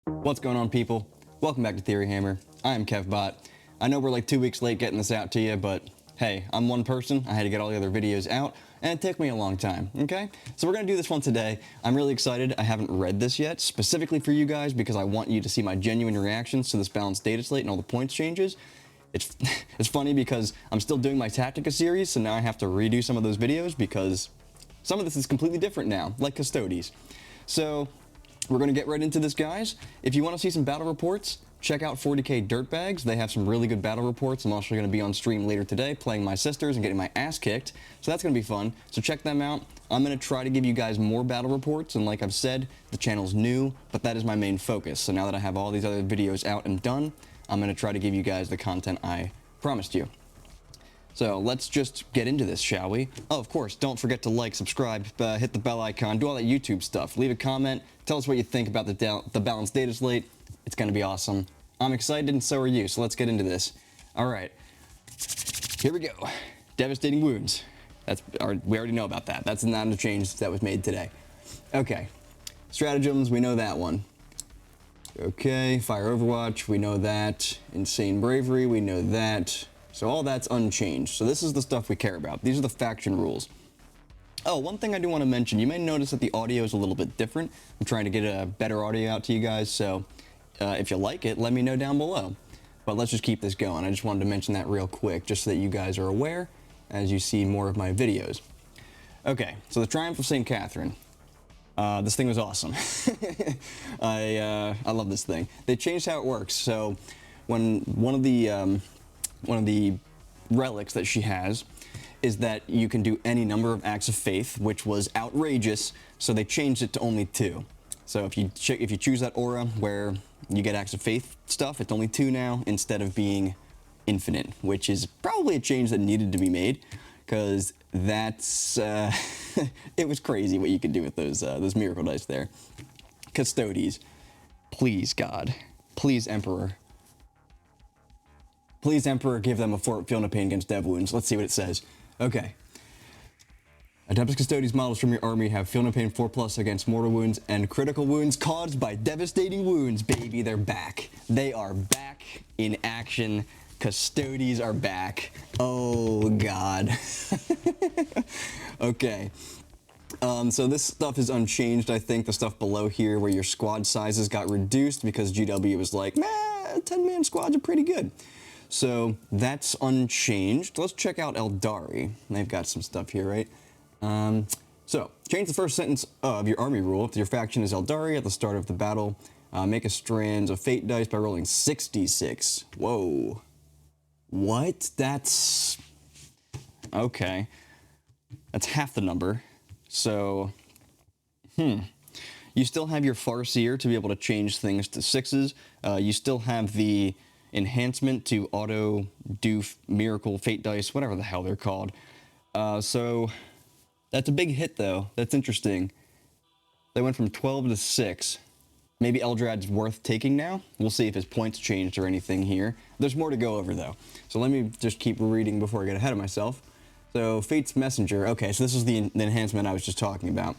What's going on, people? Welcome back to Theory Hammer. I am KevBot. I know we're like 2 weeks late getting this out to you, but hey, I'm one person. I had to get all the other videos out, and it took me a long time, okay? So we're gonna do this one today. I'm really excited. I haven't read this yet, specifically for you guys, because I want you to see my genuine reactions to this balanced data slate and all the points changes. It's funny because I'm still doing my Tactica series, so now I have to redo some of those videos because some of this is completely different now, like CUSTODES. So we're going to get right into this, guys. If you want to see some battle reports, check out 40k Dirtbags. They have some really good battle reports. I'm also going to be on stream later today playing my sisters and getting my ass kicked, so that's going to be fun. So check them out. I'm going to try to give you guys more battle reports, and like I've said, the channel's new, but that is my main focus. So now that I have all these other videos out and done, I'm going to try to give you guys the content I promised you. So let's just get into this, shall we? Oh, of course, don't forget to like, subscribe, hit the bell icon, do all that YouTube stuff. Leave a comment, tell us what you think about the balanced data slate. It's going to be awesome. I'm excited and so are you, so let's get into this. All right, here we go. Devastating wounds. We already know about that. That's not a change that was made today. Okay, stratagems, we know that one. Okay, Fire Overwatch, we know that. Insane Bravery, we know that. So all that's unchanged. So this is the stuff we care about. These are the faction rules. Oh, one thing I do want to mention, you may notice that the audio is a little bit different. I'm trying to get a better audio out to you guys, so if you like it, let me know down below. But let's just keep this going. I just wanted to mention that real quick, just so that you guys are aware as you see more of my videos. Okay, so the Triumph of St. Catherine. This thing was awesome. I love this thing. They changed how it works. So when one of the relics that she has is that you can do any number of acts of faith, which was outrageous, so they changed it to only 2. So if you choose that aura where you get acts of faith stuff, it's only 2 now instead of being infinite, which is probably a change that needed to be made, because that's it was crazy what you could do with those miracle dice there. CUSTODES, please God, please Emperor. Please, Emperor, give them a feel no pain against dev wounds. Let's see what it says. Okay. Adeptus Custodes models from your army have feel no pain 4+ against mortal wounds and critical wounds caused by devastating wounds. Baby, they're back. They are back in action. Custodes are back. Oh, God. Okay. So this stuff is unchanged, I think. The stuff below here where your squad sizes got reduced because GW was like, nah, 10-man squads are pretty good. So that's unchanged. Let's check out Eldari. They've got some stuff here, right? So change the first sentence of your army rule. If your faction is Eldari at the start of the battle, make a strands of fate dice by rolling 66. Whoa. What? That's... okay. That's half the number. So, you still have your Farseer to be able to change things to 6s. You still have the enhancement to auto do miracle fate dice, whatever the hell they're called. So that's a big hit though. That's interesting. They went from 12 to 6. Maybe Eldrad's worth taking now. We'll see if his points changed or anything here. There's more to go over though. So let me just keep reading before I get ahead of myself. So Fate's Messenger. Okay, so this is the enhancement I was just talking about.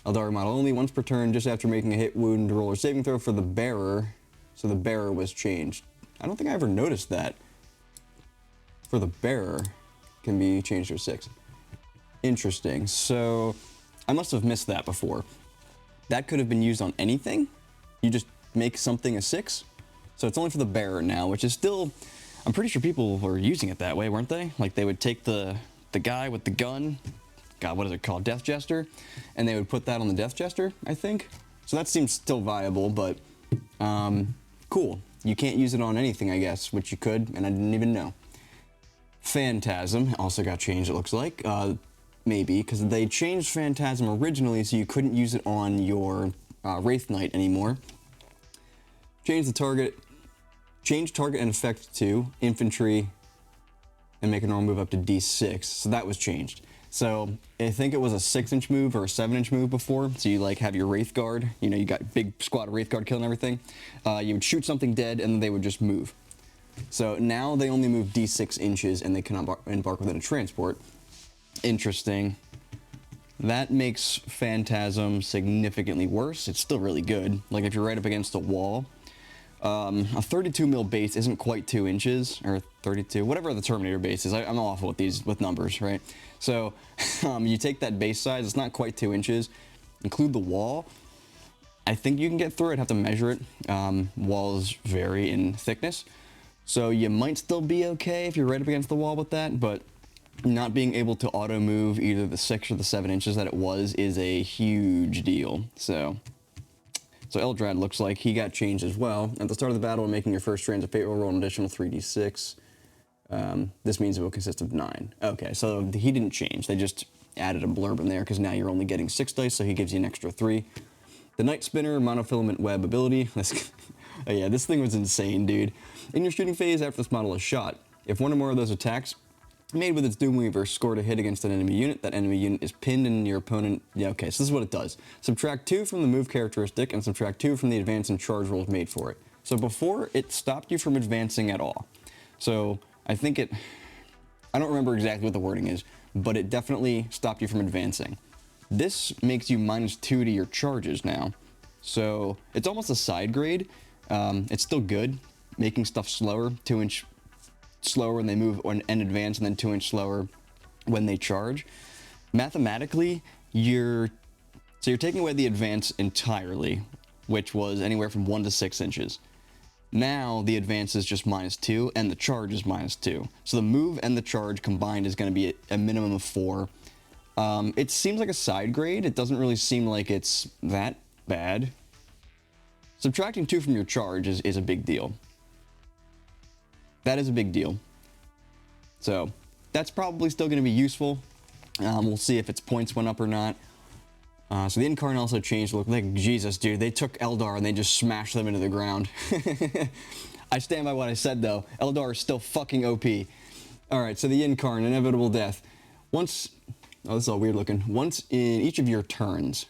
Eldari model only once per turn, just after making a hit, wound, roll, or saving throw for the bearer. So the bearer was changed. I don't think I ever noticed that. For the bearer, can be changed to a 6. Interesting. So I must have missed that before. That could have been used on anything. You just make something a 6. So it's only for the bearer now, which is still, I'm pretty sure people were using it that way, weren't they? Like they would take the guy with the gun, God, what is it called? Death Jester, and they would put that on the Death Jester, I think. So that seems still viable, but cool. You can't use it on anything, I guess, which you could, and I didn't even know. Phantasm also got changed, it looks like. Maybe, because they changed Phantasm originally so you couldn't use it on your Wraith Knight anymore. Change target and effect to infantry and make a normal move up to D6. So that was changed. So I think it was a 6-inch move or a 7-inch move before. So you like have your Wraith Guard, you know, you got big squad of Wraith Guard killing everything. You would shoot something dead and then they would just move. So now they only move D6 inches and they cannot embark within a transport. Interesting. that makes Phantasm significantly worse. It's still really good. Like if you're right up against a wall, a 32 mil base isn't quite 2 inches, or 32, whatever the Terminator base is. I'm awful with numbers, right? So you take that base size, it's not quite 2 inches, include the wall. I think you can get through it, have to measure it. Walls vary in thickness, so you might still be okay if you're right up against the wall with that, but not being able to auto move either the 6 or the 7 inches that it was is a huge deal. So Eldrad looks like he got changed as well. At the start of the battle, when making your first Strands of Fate, roll an additional 3d6. This means it will consist of 9. Okay, so he didn't change. They just added a blurb in there because now you're only getting 6 dice, so he gives you an extra 3. The Night Spinner Monofilament Web ability. Oh yeah, this thing was insane, dude. In your shooting phase, after this model is shot, if one or more of those attacks made with its Doomweaver scored a hit against an enemy unit, that enemy unit is pinned and your opponent... Yeah, okay, so this is what it does. Subtract 2 from the move characteristic and subtract 2 from the advance and charge rolls made for it. So before, it stopped you from advancing at all. So I think it... I don't remember exactly what the wording is, but it definitely stopped you from advancing. This makes you -2 to your charges now. So it's almost a side grade. It's still good, making stuff slower, 2 inch slower when they move and advance, and then 2 inch slower when they charge. Mathematically, you're taking away the advance entirely, which was anywhere from 1 to 6 inches. Now the advance is just -2 and the charge is -2. So the move and the charge combined is going to be a minimum of 4. It seems like a side grade. It doesn't really seem like it's that bad. Subtracting 2 from your charge is a big deal. That is a big deal. So that's probably still going to be useful. We'll see if its points went up or not. So the Incarn also changed. Look, like Jesus, dude. They took Eldar and they just smashed them into the ground. I stand by what I said, though. Eldar is still fucking OP. Alright, so the Incarn, Inevitable Death. Once... Oh, this is all weird looking. Once in each of your turns.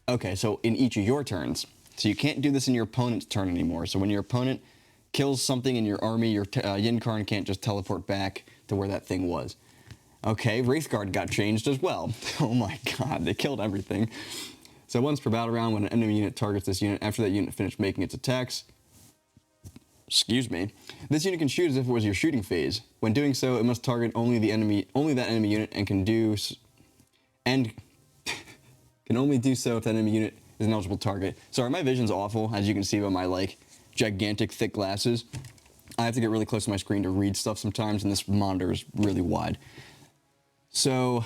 Okay, so in each of your turns. So you can't do this in your opponent's turn anymore. So when your opponent kills something in your army, your Yinkarn can't just teleport back to where that thing was. Okay, Wraithguard got changed as well. Oh my god, they killed everything. So once per battle round, when an enemy unit targets this unit, after that unit finished making its attacks, excuse me, this unit can shoot as if it was your shooting phase. When doing so, it must target only that enemy unit, and can only do so if that enemy unit is an eligible target. Sorry, my vision's awful, as you can see by my, like, gigantic, thick glasses. I have to get really close to my screen to read stuff sometimes, and this monitor is really wide. So,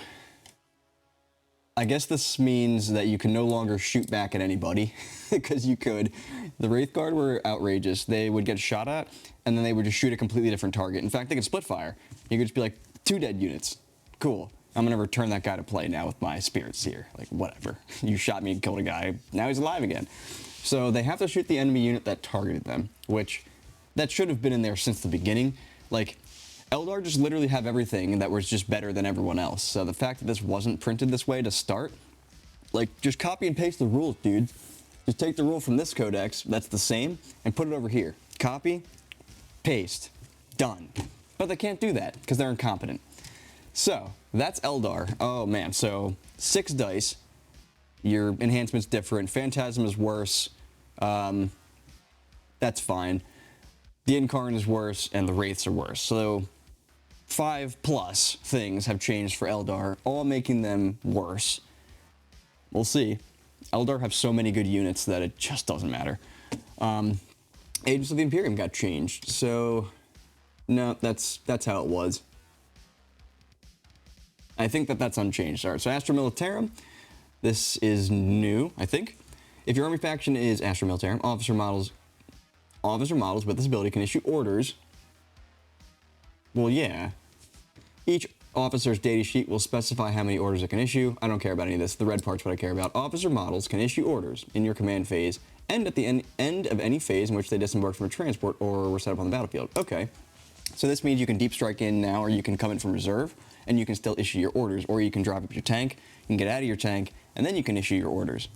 I guess this means that you can no longer shoot back at anybody, because you could. The Wraithguard were outrageous. They would get shot at, and then they would just shoot a completely different target. In fact, they could split fire. You could just be like, 2 dead units. Cool. I'm gonna return that guy to play now with my spirits here. Like, whatever. You shot me and killed a guy, now he's alive again. So they have to shoot the enemy unit that targeted them, which, that should have been in there since the beginning. Like, Eldar just literally have everything that was just better than everyone else. So the fact that this wasn't printed this way to start, like, just copy and paste the rules, dude. Just take the rule from this codex, that's the same, and put it over here. Copy, paste, done. But they can't do that, because they're incompetent. So, that's Eldar. Oh man, so 6 dice. Your enhancement's different. Phantasm is worse. That's fine. The Incarn is worse, and the Wraiths are worse. So, 5+ things have changed for Eldar, all making them worse. We'll see. Eldar have so many good units that it just doesn't matter. Agents of the Imperium got changed, so... No, that's how it was. I think that's unchanged. Alright, so Astra Militarum. This is new, I think. If your army faction is Astra Militarum, officer models with this ability can issue orders. Well, yeah. Each officer's data sheet will specify how many orders it can issue. I don't care about any of this. The red part's what I care about. Officer models can issue orders in your command phase and at the end of any phase in which they disembarked from a transport or were set up on the battlefield. Okay. So this means you can deep strike in now, or you can come in from reserve, and you can still issue your orders, or you can drop up your tank, you can get out of your tank, and then you can issue your orders.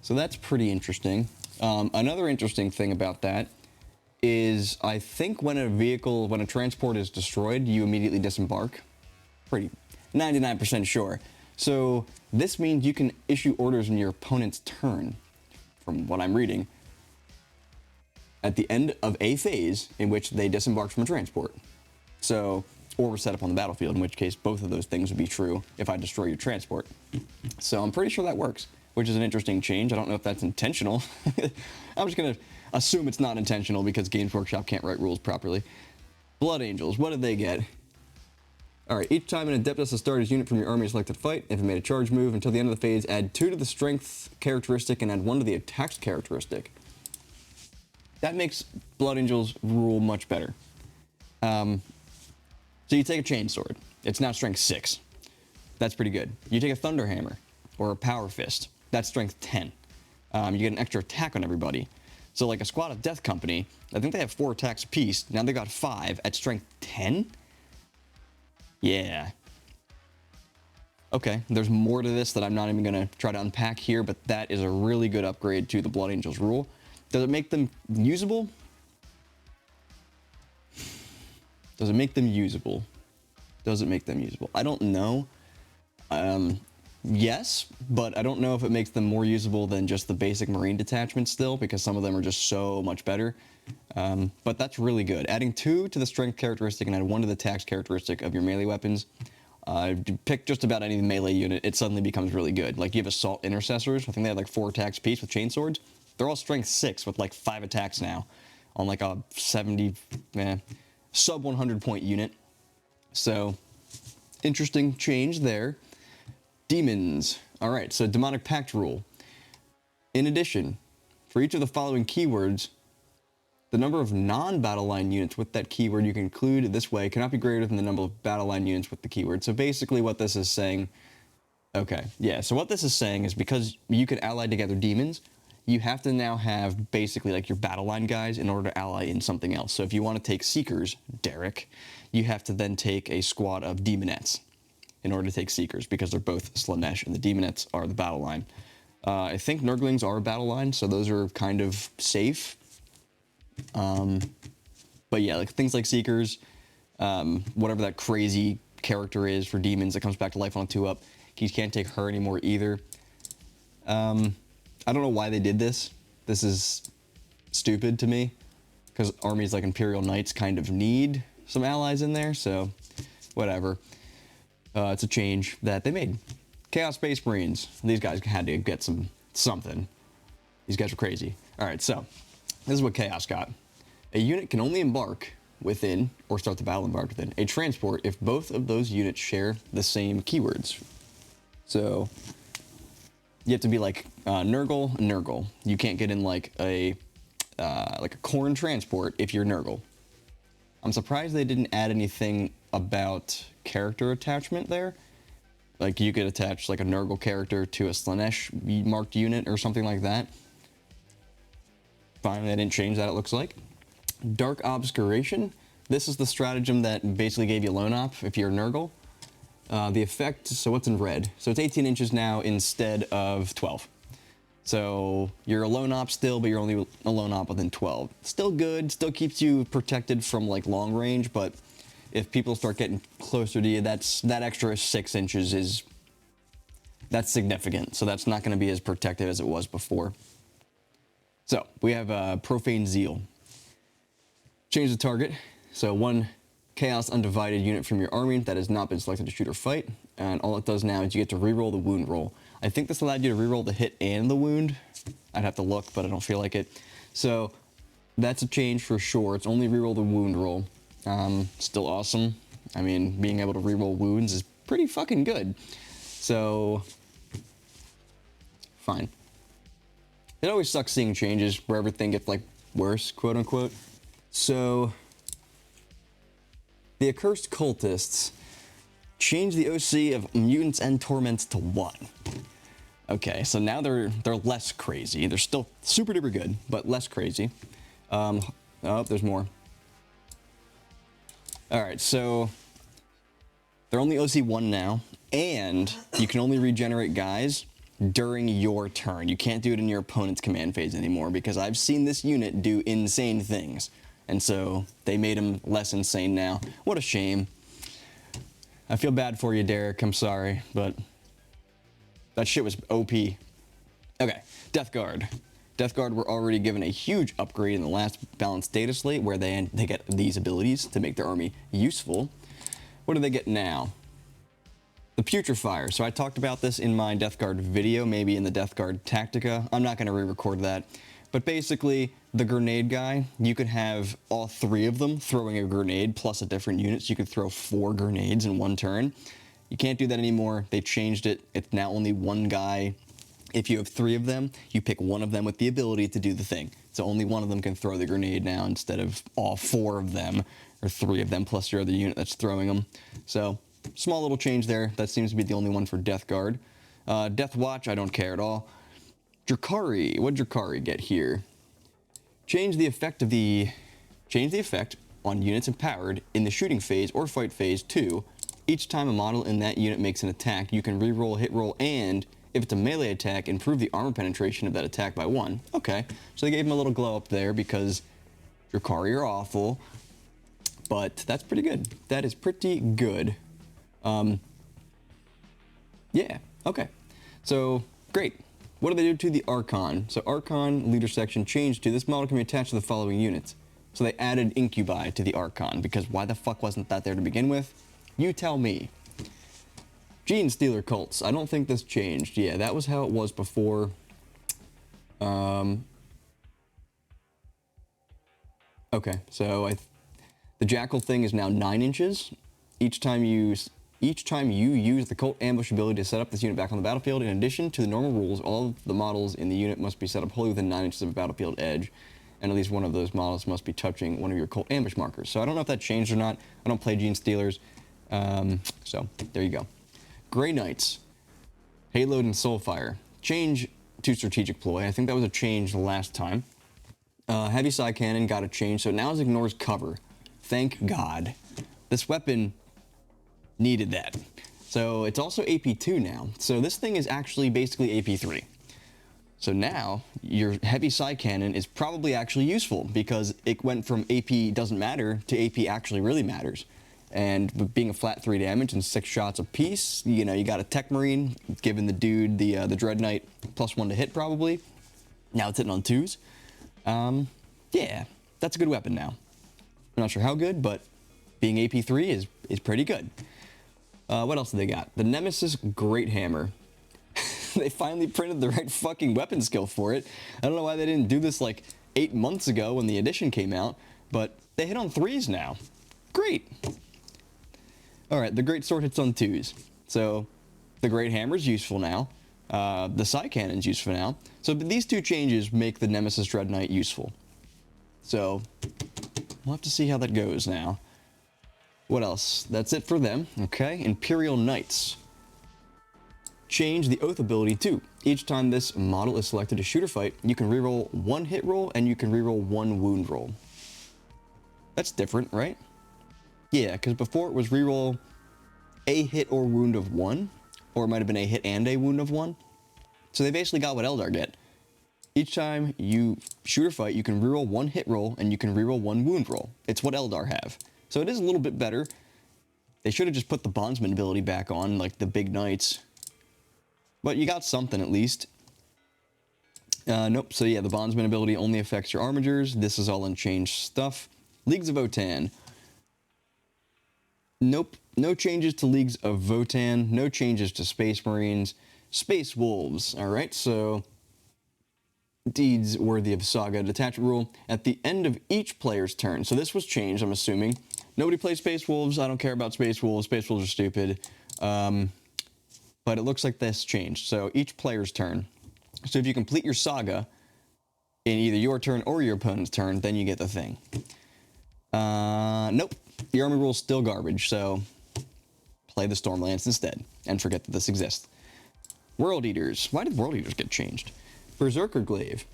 So that's pretty interesting. Another interesting thing about that is I think when a transport is destroyed, you immediately disembark. Pretty 99% sure. So this means you can issue orders in your opponent's turn, from what I'm reading, at the end of a phase in which they disembarked from a transport. So, or were set up on the battlefield, in which case both of those things would be true if I destroy your transport. So I'm pretty sure that works, which is an interesting change. I don't know if that's intentional. I'm just gonna assume it's not intentional because Games Workshop can't write rules properly. Blood Angels, what did they get? Alright, each time an adept has to start his unit from your army selected fight, if it made a charge move until the end of the phase, add 2 to the strength characteristic and add 1 to the attacks characteristic. That makes Blood Angels rule much better. So you take a chainsword. It's now strength 6. That's pretty good. You take a Thunderhammer or a Power Fist. That's strength 10. You get an extra attack on everybody. So like a squad of Death Company, I think they have 4 attacks apiece. Now they got 5 at strength 10? Yeah. Okay, there's more to this that I'm not even going to try to unpack here, but that is a really good upgrade to the Blood Angels rule. Does it make them usable? Does it make them usable? Does it make them usable? I don't know. Yes, but I don't know if it makes them more usable than just the basic Marine detachment still, because some of them are just so much better. But that's really good. Adding 2 to the strength characteristic and add 1 to the attacks characteristic of your melee weapons. Pick just about any melee unit, it suddenly becomes really good. Like you have Assault Intercessors, I think they have like 4 attacks apiece with chainswords. They're all strength 6 with like 5 attacks now on like a 70, sub 100 point unit. So interesting change there. Demons. All right, so Demonic Pact rule. In addition, for each of the following keywords, the number of non-battle line units with that keyword you can include this way cannot be greater than the number of battle line units with the keyword. So basically what this is saying, okay, yeah, so what this is saying is because you can ally together demons, you have to now have basically like your battle line guys in order to ally in something else. So if you want to take Seekers, Derek, you have to then take a squad of Demonettes in order to take Seekers, because they're both Slanesh and the Demonettes are the battle line. I think Nurglings are a battle line, so those are kind of safe. But yeah, like things like Seekers, whatever that crazy character is for demons that comes back to life on a 2-up, he can't take her anymore either. I don't know why they did this. This is stupid to me, because armies like Imperial Knights kind of need some allies in there, so whatever. It's a change that they made. Chaos Space Marines. These guys had to get something. These guys are crazy. All right, so this is what Chaos got. A unit can only embark within, or start the battle embarked within, a transport if both of those units share the same keywords. So you have to be like Nurgle and Nurgle. You can't get in like a Khorne transport if you're Nurgle. I'm surprised they didn't add anything about character attachment there. Like you could attach like a Nurgle character to a Slanesh marked unit or something like that. Fine, they didn't change that, it looks like. Dark Obscuration. This is the stratagem that basically gave you Lone Op if you're Nurgle. The effect, so what's in red? So it's 18 inches now instead of 12. So you're a Lone Op still, but you're only a Lone Op within 12. Still good, still keeps you protected from like long range, but if people start getting closer to you, that extra 6 inches that's significant. So that's not going to be as protective as it was before. So we have Profane Zeal. Change the target. So 1 Chaos Undivided unit from your army that has not been selected to shoot or fight. And all it does now is you get to reroll the wound roll. I think this allowed you to reroll the hit and the wound. I'd have to look, but I don't feel like it. So that's a change for sure. It's only reroll the wound roll. Still awesome. I mean, being able to reroll wounds is pretty fucking good. So, fine. It always sucks seeing changes where everything gets like worse, quote unquote. So, the Accursed Cultists change the OC of Mutants and Torments to 1. Okay, so now they're less crazy. They're still super duper good, but less crazy. Oh, there's more. Alright, so they're only OC 1 now, and you can only regenerate guys during your turn. You can't do it in your opponent's command phase anymore, because I've seen this unit do insane things. And so they made him less insane now. What a shame. I feel bad for you, Derek. I'm sorry, but That shit was OP. Okay, Death Guard. Death Guard were already given a huge upgrade in the last balanced data slate where they get these abilities to make their army useful. What do they get now? The Putrefier. So I talked about this in my Death Guard video, maybe in the Death Guard Tactica. I'm not going to re-record that. But basically, the grenade guy, you could have all 3 of them throwing a grenade plus a different unit, so you could throw 4 grenades in one turn. You can't do that anymore. They changed it. It's now only 1 guy. If you have 3 of them, you pick 1 of them with the ability to do the thing. So only 1 of them can throw the grenade now instead of all 4 of them, or 3 of them plus your other unit that's throwing them. So, small little change there. That seems to be the only one for Death Guard. Death Watch, I don't care at all. Drakari, what'd Drakari get here? Change the effect on units empowered in the shooting phase or fight phase to each time a model in that unit makes an attack, you can reroll, hit roll, and if it's a melee attack, improve the armor penetration of that attack by 1. Okay, so they gave him a little glow up there because Drakari are awful, but that's pretty good. That is pretty good. Yeah, okay. So, great. What do they do to the Archon? So Archon leader section changed to this model can be attached to the following units. So they added Incubi to the Archon, because why the fuck wasn't that there to begin with? You tell me. Gene Stealer Cults. I don't think this changed. Yeah, that was how it was before. Okay, so the Jackal thing is now 9 inches. Each time you use the Cult Ambush ability to set up this unit back on the battlefield, in addition to the normal rules, all of the models in the unit must be set up wholly within 9 inches of a battlefield edge, and at least one of those models must be touching one of your Cult Ambush markers. So I don't know if that changed or not. I don't play Gene Stealers. So there you go. Grey Knights. Haloed and Soulfire. Change to Strategic Ploy. I think that was a change the last time. Heavy Side Cannon got a change, so now it ignores cover. Thank God. This weapon needed that. So it's also AP2 now. So this thing is actually basically AP3. So now your heavy side cannon is probably actually useful because it went from AP doesn't matter to AP actually really matters. And being a flat 3 damage and 6 shots apiece, you know, you got a Tech Marine giving the dude the Dread Knight +1 to hit probably. Now it's hitting on 2s. Yeah, that's a good weapon now. I'm not sure how good, but being AP3 is pretty good. What else do they got? The Nemesis Great Hammer. They finally printed the right fucking weapon skill for it. I don't know why they didn't do this like 8 months ago when the edition came out, but they hit on 3s now. Great. Alright, the Great Sword hits on 2s. So, the Great Hammer's useful now. The Side Cannon's useful now. So these 2 changes make the Nemesis Dread Knight useful. So, we'll have to see how that goes now. What else? That's it for them. Okay, Imperial Knights. Change the Oath ability to each time this model is selected to shoot or fight, you can reroll 1 hit roll and you can reroll 1 wound roll. That's different, right? Yeah, because before it was reroll a hit or wound of 1, or it might have been a hit and a wound of 1. So they basically got what Eldar get. Each time you shoot or fight, you can reroll 1 hit roll and you can reroll 1 wound roll. It's what Eldar have. So it is a little bit better. They should have just put the Bondsman ability back on, like the big knights. But you got something at least. Nope, so yeah, the Bondsman ability only affects your armigers. This is all unchanged stuff. Leagues of Votann. Nope, no changes to Leagues of Votann. No changes to Space Marines. Space Wolves, alright, so deeds worthy of saga detachment rule at the end of each player's turn. So this was changed, I'm assuming. Nobody plays Space Wolves. I don't care about Space Wolves. Space Wolves are stupid. But it looks like this changed. So each player's turn. So if you complete your saga in either your turn or your opponent's turn, then you get the thing. Nope. The army rule's still garbage, so play the Stormlance instead and forget that this exists. World Eaters. Why did World Eaters get changed? Berserker Glaive.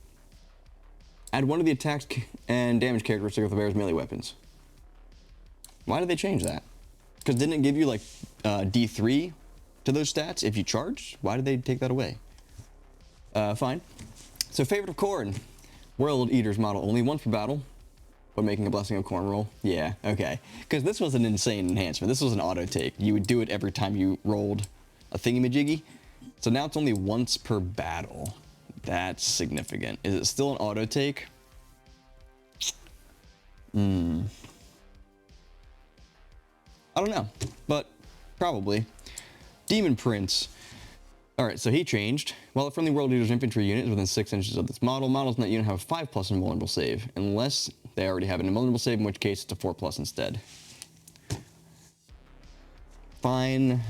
Add one of the attacks and damage characteristic of the bear's melee weapons. Why did they change that? Because didn't it give you like D3 to those stats if you charge? Why did they take that away? Fine. So Favorite of Khorne. World Eaters model only 1 for battle, but making a Blessing of Khorne roll. Yeah, okay. Because this was an insane enhancement. This was an auto take. You would do it every time you rolled a thingamajiggy. So now it's only once per battle. That's significant. Is it still an auto take? I don't know, but probably. Demon Prince. Alright, so he changed. While a friendly world leader's infantry unit is within 6 inches of this model, models in that unit have a 5+ invulnerable save, unless they already have an invulnerable save, in which case it's a 4+ instead. Fine.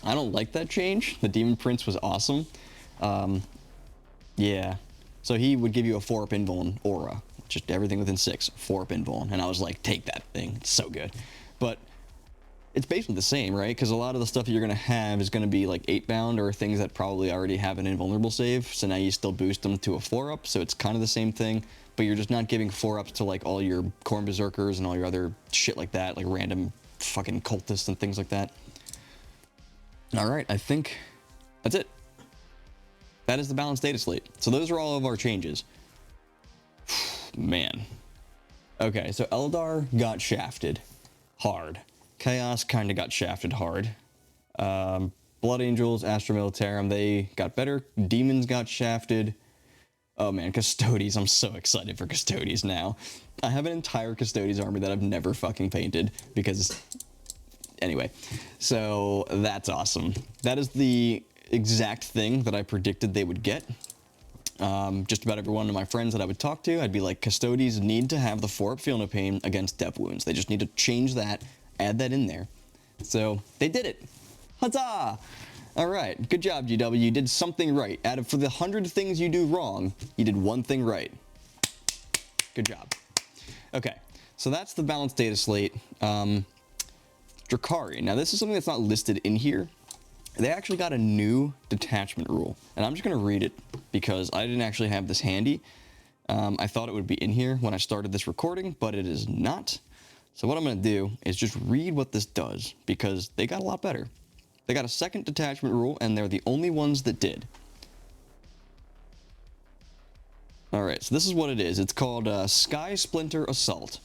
I don't like that change. The Demon Prince was awesome. Yeah. So he would give you a 4-up invuln aura. Just everything within 6, 4-up invuln. And I was like, take that thing. It's so good. But it's basically the same, right? Because a lot of the stuff that you're going to have is going to be like 8-bound or things that probably already have an invulnerable save. So now you still boost them to a 4-up. So it's kind of the same thing. But you're just not giving 4-ups to like all your Khorne Berserkers and all your other shit like that. Like random fucking cultists and things like that. Alright, I think that's it. That is the balanced data slate. So those are all of our changes. Man. Okay, so Eldar got shafted hard. Chaos kind of got shafted hard. Blood Angels, Astra Militarum, they got better. Demons got shafted. Oh man, Custodes. I'm so excited for Custodes now. I have an entire Custodes army that I've never fucking painted because... Anyway, so that's awesome. That is the exact thing that I predicted they would get. Just about every one of my friends that I would talk to, I'd be like, Custodes need to have the 4-up Feel No Pain against Death Wounds. They just need to change that, add that in there. So they did it. Huzzah! All right, good job, GW. You did something right. For the 100 things you do wrong, you did one thing right. Good job. Okay, so that's the balanced data slate. Drukhari. Now this is something that's not listed in here. They actually got a new detachment rule, and I'm just going to read it because I didn't actually have this handy. I thought it would be in here when I started this recording, but it is not. So what I'm going to do is just read what this does because they got a lot better. They got a second detachment rule, and they're the only ones that did. Alright, so this is what it is. It's called Sky Splinter Assault.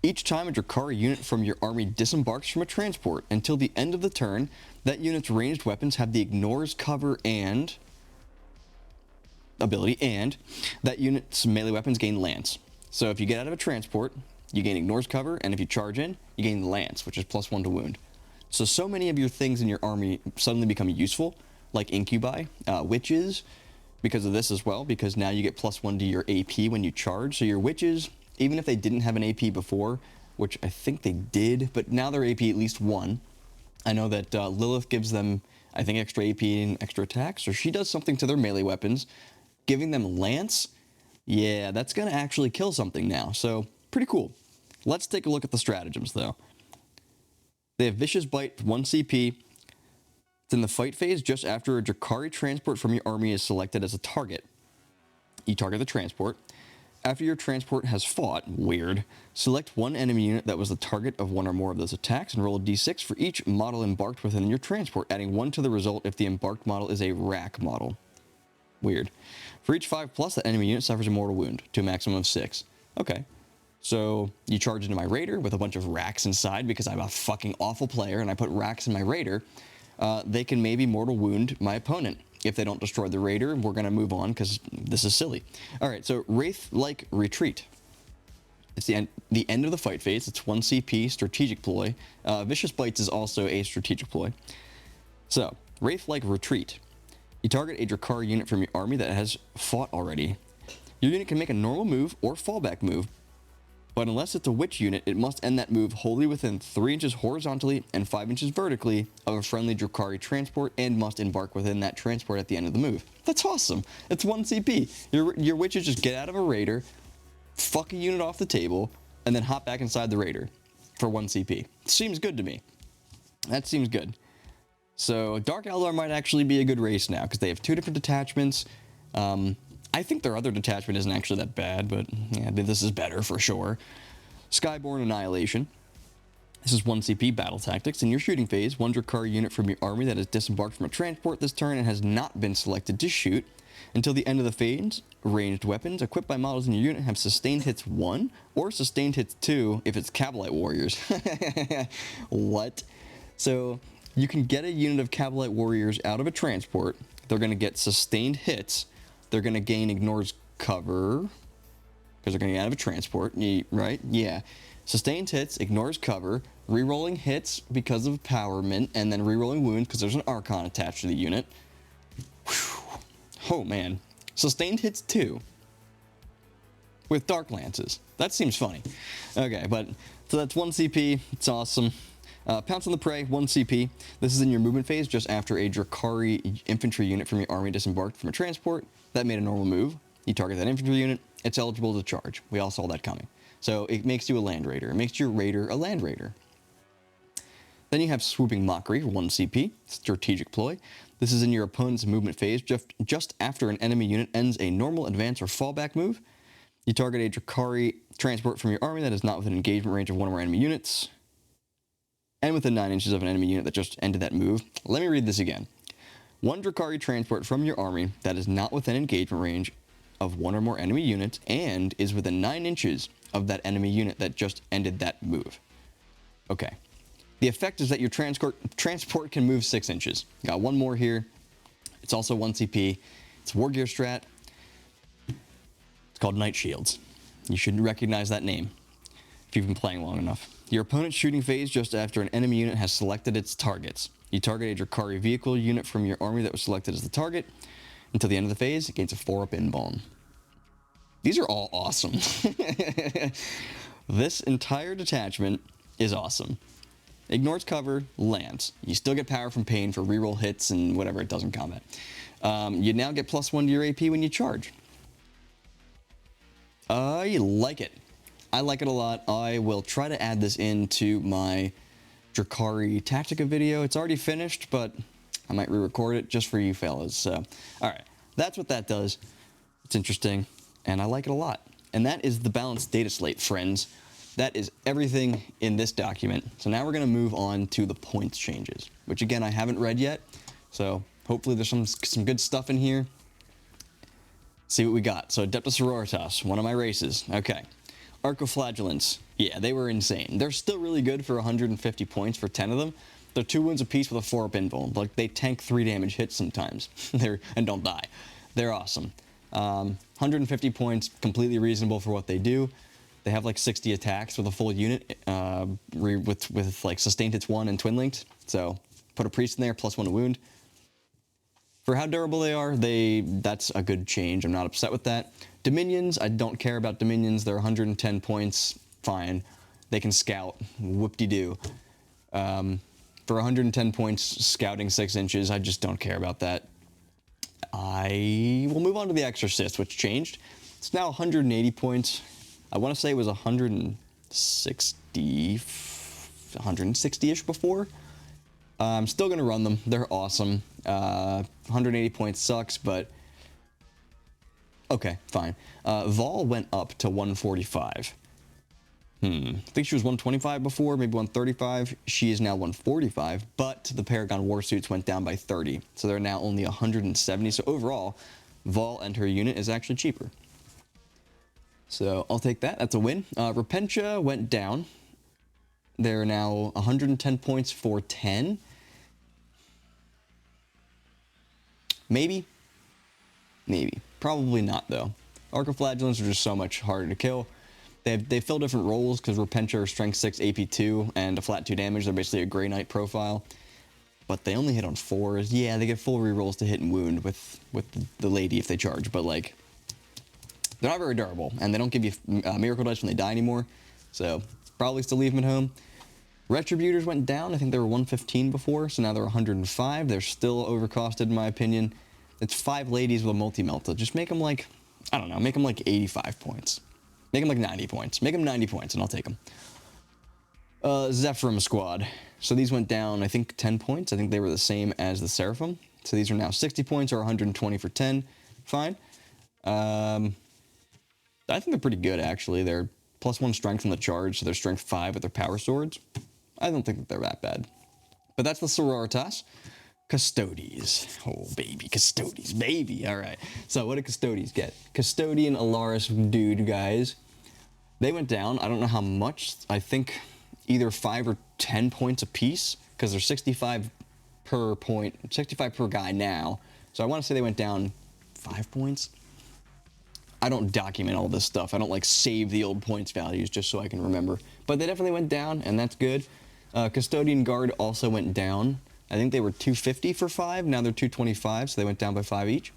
Each time a Drukhari unit from your army disembarks from a transport until the end of the turn, that unit's ranged weapons have the Ignores, Cover, and ability, and that unit's melee weapons gain Lance. So if you get out of a transport, you gain Ignores, Cover, and if you charge in, you gain Lance, which is +1 to wound. So many of your things in your army suddenly become useful, like Incubi, Witches, because of this as well, because now you get +1 to your AP when you charge. So your Witches, even if they didn't have an AP before, which I think they did, but now they're AP at least 1. I know that Lilith gives them, I think, extra AP and extra attacks, or she does something to their melee weapons. Giving them Lance, yeah, that's going to actually kill something now, so pretty cool. Let's take a look at the stratagems, though. They have Vicious Bite, 1 CP. It's in the fight phase just after a Drukhari transport from your army is selected as a target. You target the transport. After your transport has fought, weird, select one enemy unit that was the target of one or more of those attacks and roll a d6 for each model embarked within your transport, adding 1 to the result if the embarked model is a rack model. Weird. For each 5+, that enemy unit suffers a mortal wound, to a maximum of 6. Okay. So you charge into my Raider with a bunch of racks inside because I'm a fucking awful player and I put racks in my Raider. They can maybe mortal wound my opponent. If they don't destroy the Raider, we're going to move on because this is silly. Alright, so Wraith-like Retreat. It's the end of the fight phase. It's 1 CP, strategic ploy. Vicious Bites is also a strategic ploy. So, Wraith-like Retreat. You target a Drukhari unit from your army that has fought already. Your unit can make a normal move or fallback move, but unless it's a witch unit, it must end that move wholly within 3 inches horizontally and 5 inches vertically of a friendly Drukhari transport and must embark within that transport at the end of the move. That's awesome. It's 1 CP. Your witches just get out of a Raider, fuck a unit off the table, and then hop back inside the Raider for 1 CP. Seems good to me. That seems good. So Dark Eldar might actually be a good race now because they have 2 different detachments. I think their other detachment isn't actually that bad, but yeah, this is better for sure. Skyborn Annihilation. This is 1 CP battle tactics. In your shooting phase, 1 Drukhari unit from your army that has disembarked from a transport this turn and has not been selected to shoot. Until the end of the phase, ranged weapons equipped by models in your unit have sustained hits 1 or sustained hits 2 if it's Kabalite warriors. What? So You can get a unit of Cavalite Warriors out of a transport. They're going to get sustained hits. They're going to gain ignores cover, because they're going to get out of a transport, right? Yeah. Sustained hits, ignores cover, rerolling hits because of empowerment, and then rerolling wounds because there's an Archon attached to the unit. Whew. Oh, man. Sustained hits, too. With Dark Lances. That seems funny. Okay, but so that's 1 CP. It's awesome. Pounce on the Prey, 1 CP. This is in your movement phase just after a Drakari infantry unit from your army disembarked from a transport. That made a normal move. You target that infantry unit, it's eligible to charge. We all saw that coming. So it makes you a land raider. It makes your raider a land raider. Then you have Swooping Mockery, 1 CP, strategic ploy. This is in your opponent's movement phase just after an enemy unit ends a normal advance or fallback move. You target a Drakari transport from your army that is not within engagement range of one or more enemy units, and within 9 inches of an enemy unit that just ended that move. Let me read this again. 1 Drakari transport from your army that is not within engagement range of one or more enemy units and is within 9 inches of that enemy unit that just ended that move. Okay. The effect is that your transport can move 6 inches. Got one more here. It's also 1 CP. It's War Gear strat. It's called Night Shields. You should recognize that name if you've been playing long enough. Your opponent's shooting phase just after an enemy unit has selected its targets. You target a Drakari vehicle unit from your army that was selected as the target. Until the end of the phase, it gains a 4-up inbomb. These are all awesome. This entire detachment is awesome. Ignores cover, lands. You still get power from pain for reroll hits and whatever it does in combat. You now get +1 to your AP when you charge. I like it. I like it a lot. I will try to add this into my Drakari Tactica video. It's already finished, but I might re-record it just for you fellas. So, alright. That's what that does. It's interesting, and I like it a lot. And that is the balanced data slate, friends. That is everything in this document. So now we're going to move on to the points changes, which again, I haven't read yet. So hopefully there's some good stuff in here. See what we got. So Adeptus Sororitas, one of my races. Okay. Arcoflagellants. Yeah, they were insane. They're still really good for 150 points for 10 of them. They're 2 wounds apiece with a 4-up invuln. Like, they tank 3 damage hits sometimes. And don't die. They're awesome. 150 points, completely reasonable for what they do. They have like 60 attacks with a full unit, with like sustained hits 1 and twin linked. So put a priest in there, +1 to wound. For how durable they are, that's a good change. I'm not upset with that. Dominions, I don't care about Dominions. They're 110 points, fine. They can scout, whoop-de-doo. For 110 points, scouting 6 inches, I just don't care about that. I will move on to the Exorcist, which changed. It's now 180 points. I want to say it was 160-ish before. I'm still going to run them. They're awesome. 180 points sucks, but okay, fine. Vol went up to 145. I think she was 125 before, maybe 135. She is now 145, but the Paragon Warsuits went down by 30, so they're now only 170. So overall, Vol and her unit is actually cheaper. So I'll take that. That's a win. Repentia went down. They're now 110 points for 10. Maybe. Maybe. Probably not, though. Arcoflagellants are just so much harder to kill. They fill different roles, because Repentia are Strength 6, AP 2, and a flat 2 damage. They're basically a Grey Knight profile. But they only hit on 4s. Yeah, they get full rerolls to hit and wound with the lady if they charge. But, like, they're not very durable. And they don't give you Miracle Dice when they die anymore. So, probably still leave them at home. Retributors went down. I think they were 115 before, so now they're 105. They're still overcosted, in my opinion. It's 5 ladies with a multi-melta. Just make them like, I don't know, make them like 85 points. Make them like 90 points. Make them 90 points, and I'll take them. Zephyrim Squad. So these went down, I think, 10 points. I think they were the same as the Seraphim. So these are now 60 points or 120 for 10. Fine. I think they're pretty good, actually. They're +1 strength from the charge, so they're strength 5 with their power swords. I don't think that they're that bad. But that's the Sororitas. Custodes. Oh, baby. Custodes. Baby. All right. So what did Custodes get? Custodian Alaris dude, guys. They went down. I don't know how much. I think either 5 or 10 points apiece, because they're 65 per point, 65 per guy now. So I want to say they went down 5 points. I don't document all this stuff. I don't like save the old points values just so I can remember. But they definitely went down, and that's good. Custodian Guard also went down. I think they were 250 for 5. Now they're 225, so they went down by 5 each.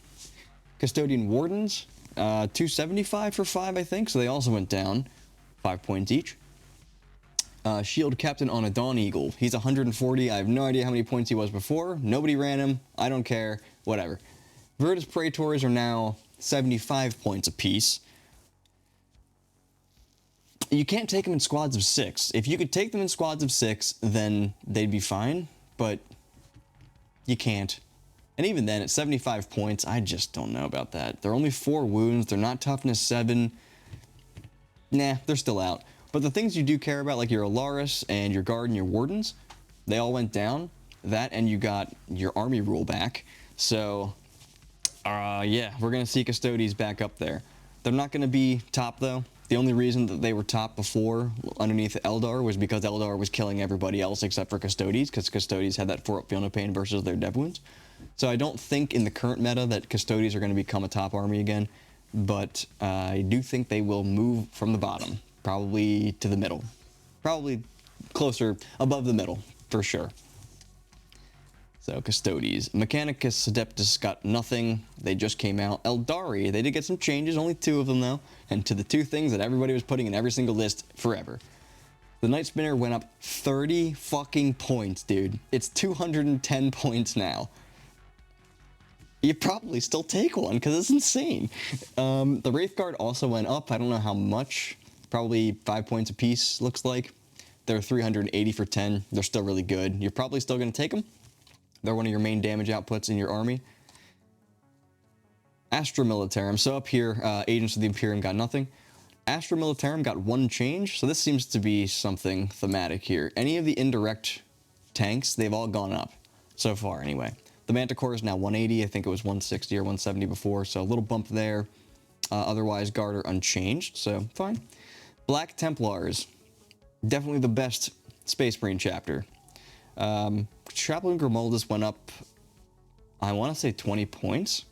Custodian Wardens, 275 for 5, I think. So they also went down 5 points each. Shield Captain on a Dawn Eagle. He's 140. I have no idea how many points he was before. Nobody ran him. I don't care. Whatever. Virtus Praetors are now 75 points apiece. You can't take them in squads of 6. If you could take them in squads of 6, then they'd be fine. But you can't. And even then, at 75 points, I just don't know about that. They're only 4 wounds. They're not toughness 7. Nah, they're still out. But the things you do care about, like your Alaris and your Guard and your Wardens, they all went down. That, and you got your army rule back. So, yeah, we're going to see Custodes back up there. They're not going to be top, though. The only reason that they were top before, underneath Eldar, was because Eldar was killing everybody else except for Custodes, because Custodes had that 4-up Feel No Pain versus their dev wounds. So I don't think in the current meta that Custodes are going to become a top army again, but I do think they will move from the bottom, probably to the middle. Probably closer, above the middle, for sure. So, Custodes. Mechanicus Adeptus got nothing. They just came out. Eldari, they did get some changes, only 2 of them though, and to the 2 things that everybody was putting in every single list forever. The Night Spinner went up 30 fucking points, dude. It's 210 points now. You probably still take one, because it's insane. The Wraith Guard also went up. I don't know how much. Probably 5 points apiece, looks like. They're 380 for 10. They're still really good. You're probably still going to take them. They're one of your main damage outputs in your army. Astra Militarum. So up here, Agents of the Imperium got nothing. Astra Militarum got 1 change. So this seems to be something thematic here. Any of the indirect tanks, they've all gone up. So far, anyway. The Manticore is now 180. I think it was 160 or 170 before. So a little bump there. Otherwise, Guard are unchanged. So fine. Black Templars. Definitely the best Space Marine chapter. Chaplain Grimaldus went up, I want to say 20 points.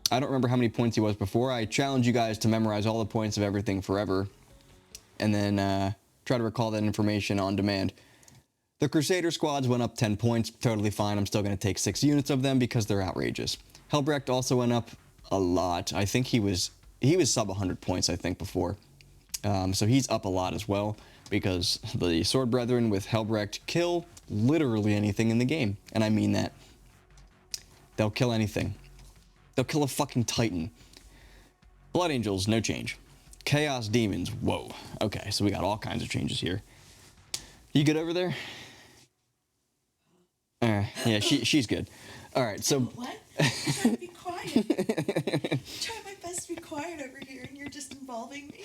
I don't remember how many points he was before. I challenge you guys to memorize all the points of everything forever, and then try to recall that information on demand. The Crusader squads went up 10 points, totally fine. I'm still going to take 6 units of them because they're outrageous. Helbrecht also went up a lot. I think he was sub 100 points, I think, before. So he's up a lot as well, because the Sword Brethren with Helbrecht kill literally anything in the game. And I mean that. They'll kill anything. They'll kill a fucking Titan. Blood Angels, no change. Chaos Demons, whoa. Okay, so we got all kinds of changes here. You good over there? Yeah, she's good. All right, so... What? I'm trying to be quiet. I'm trying my best to be quiet over here, and you're just involving me.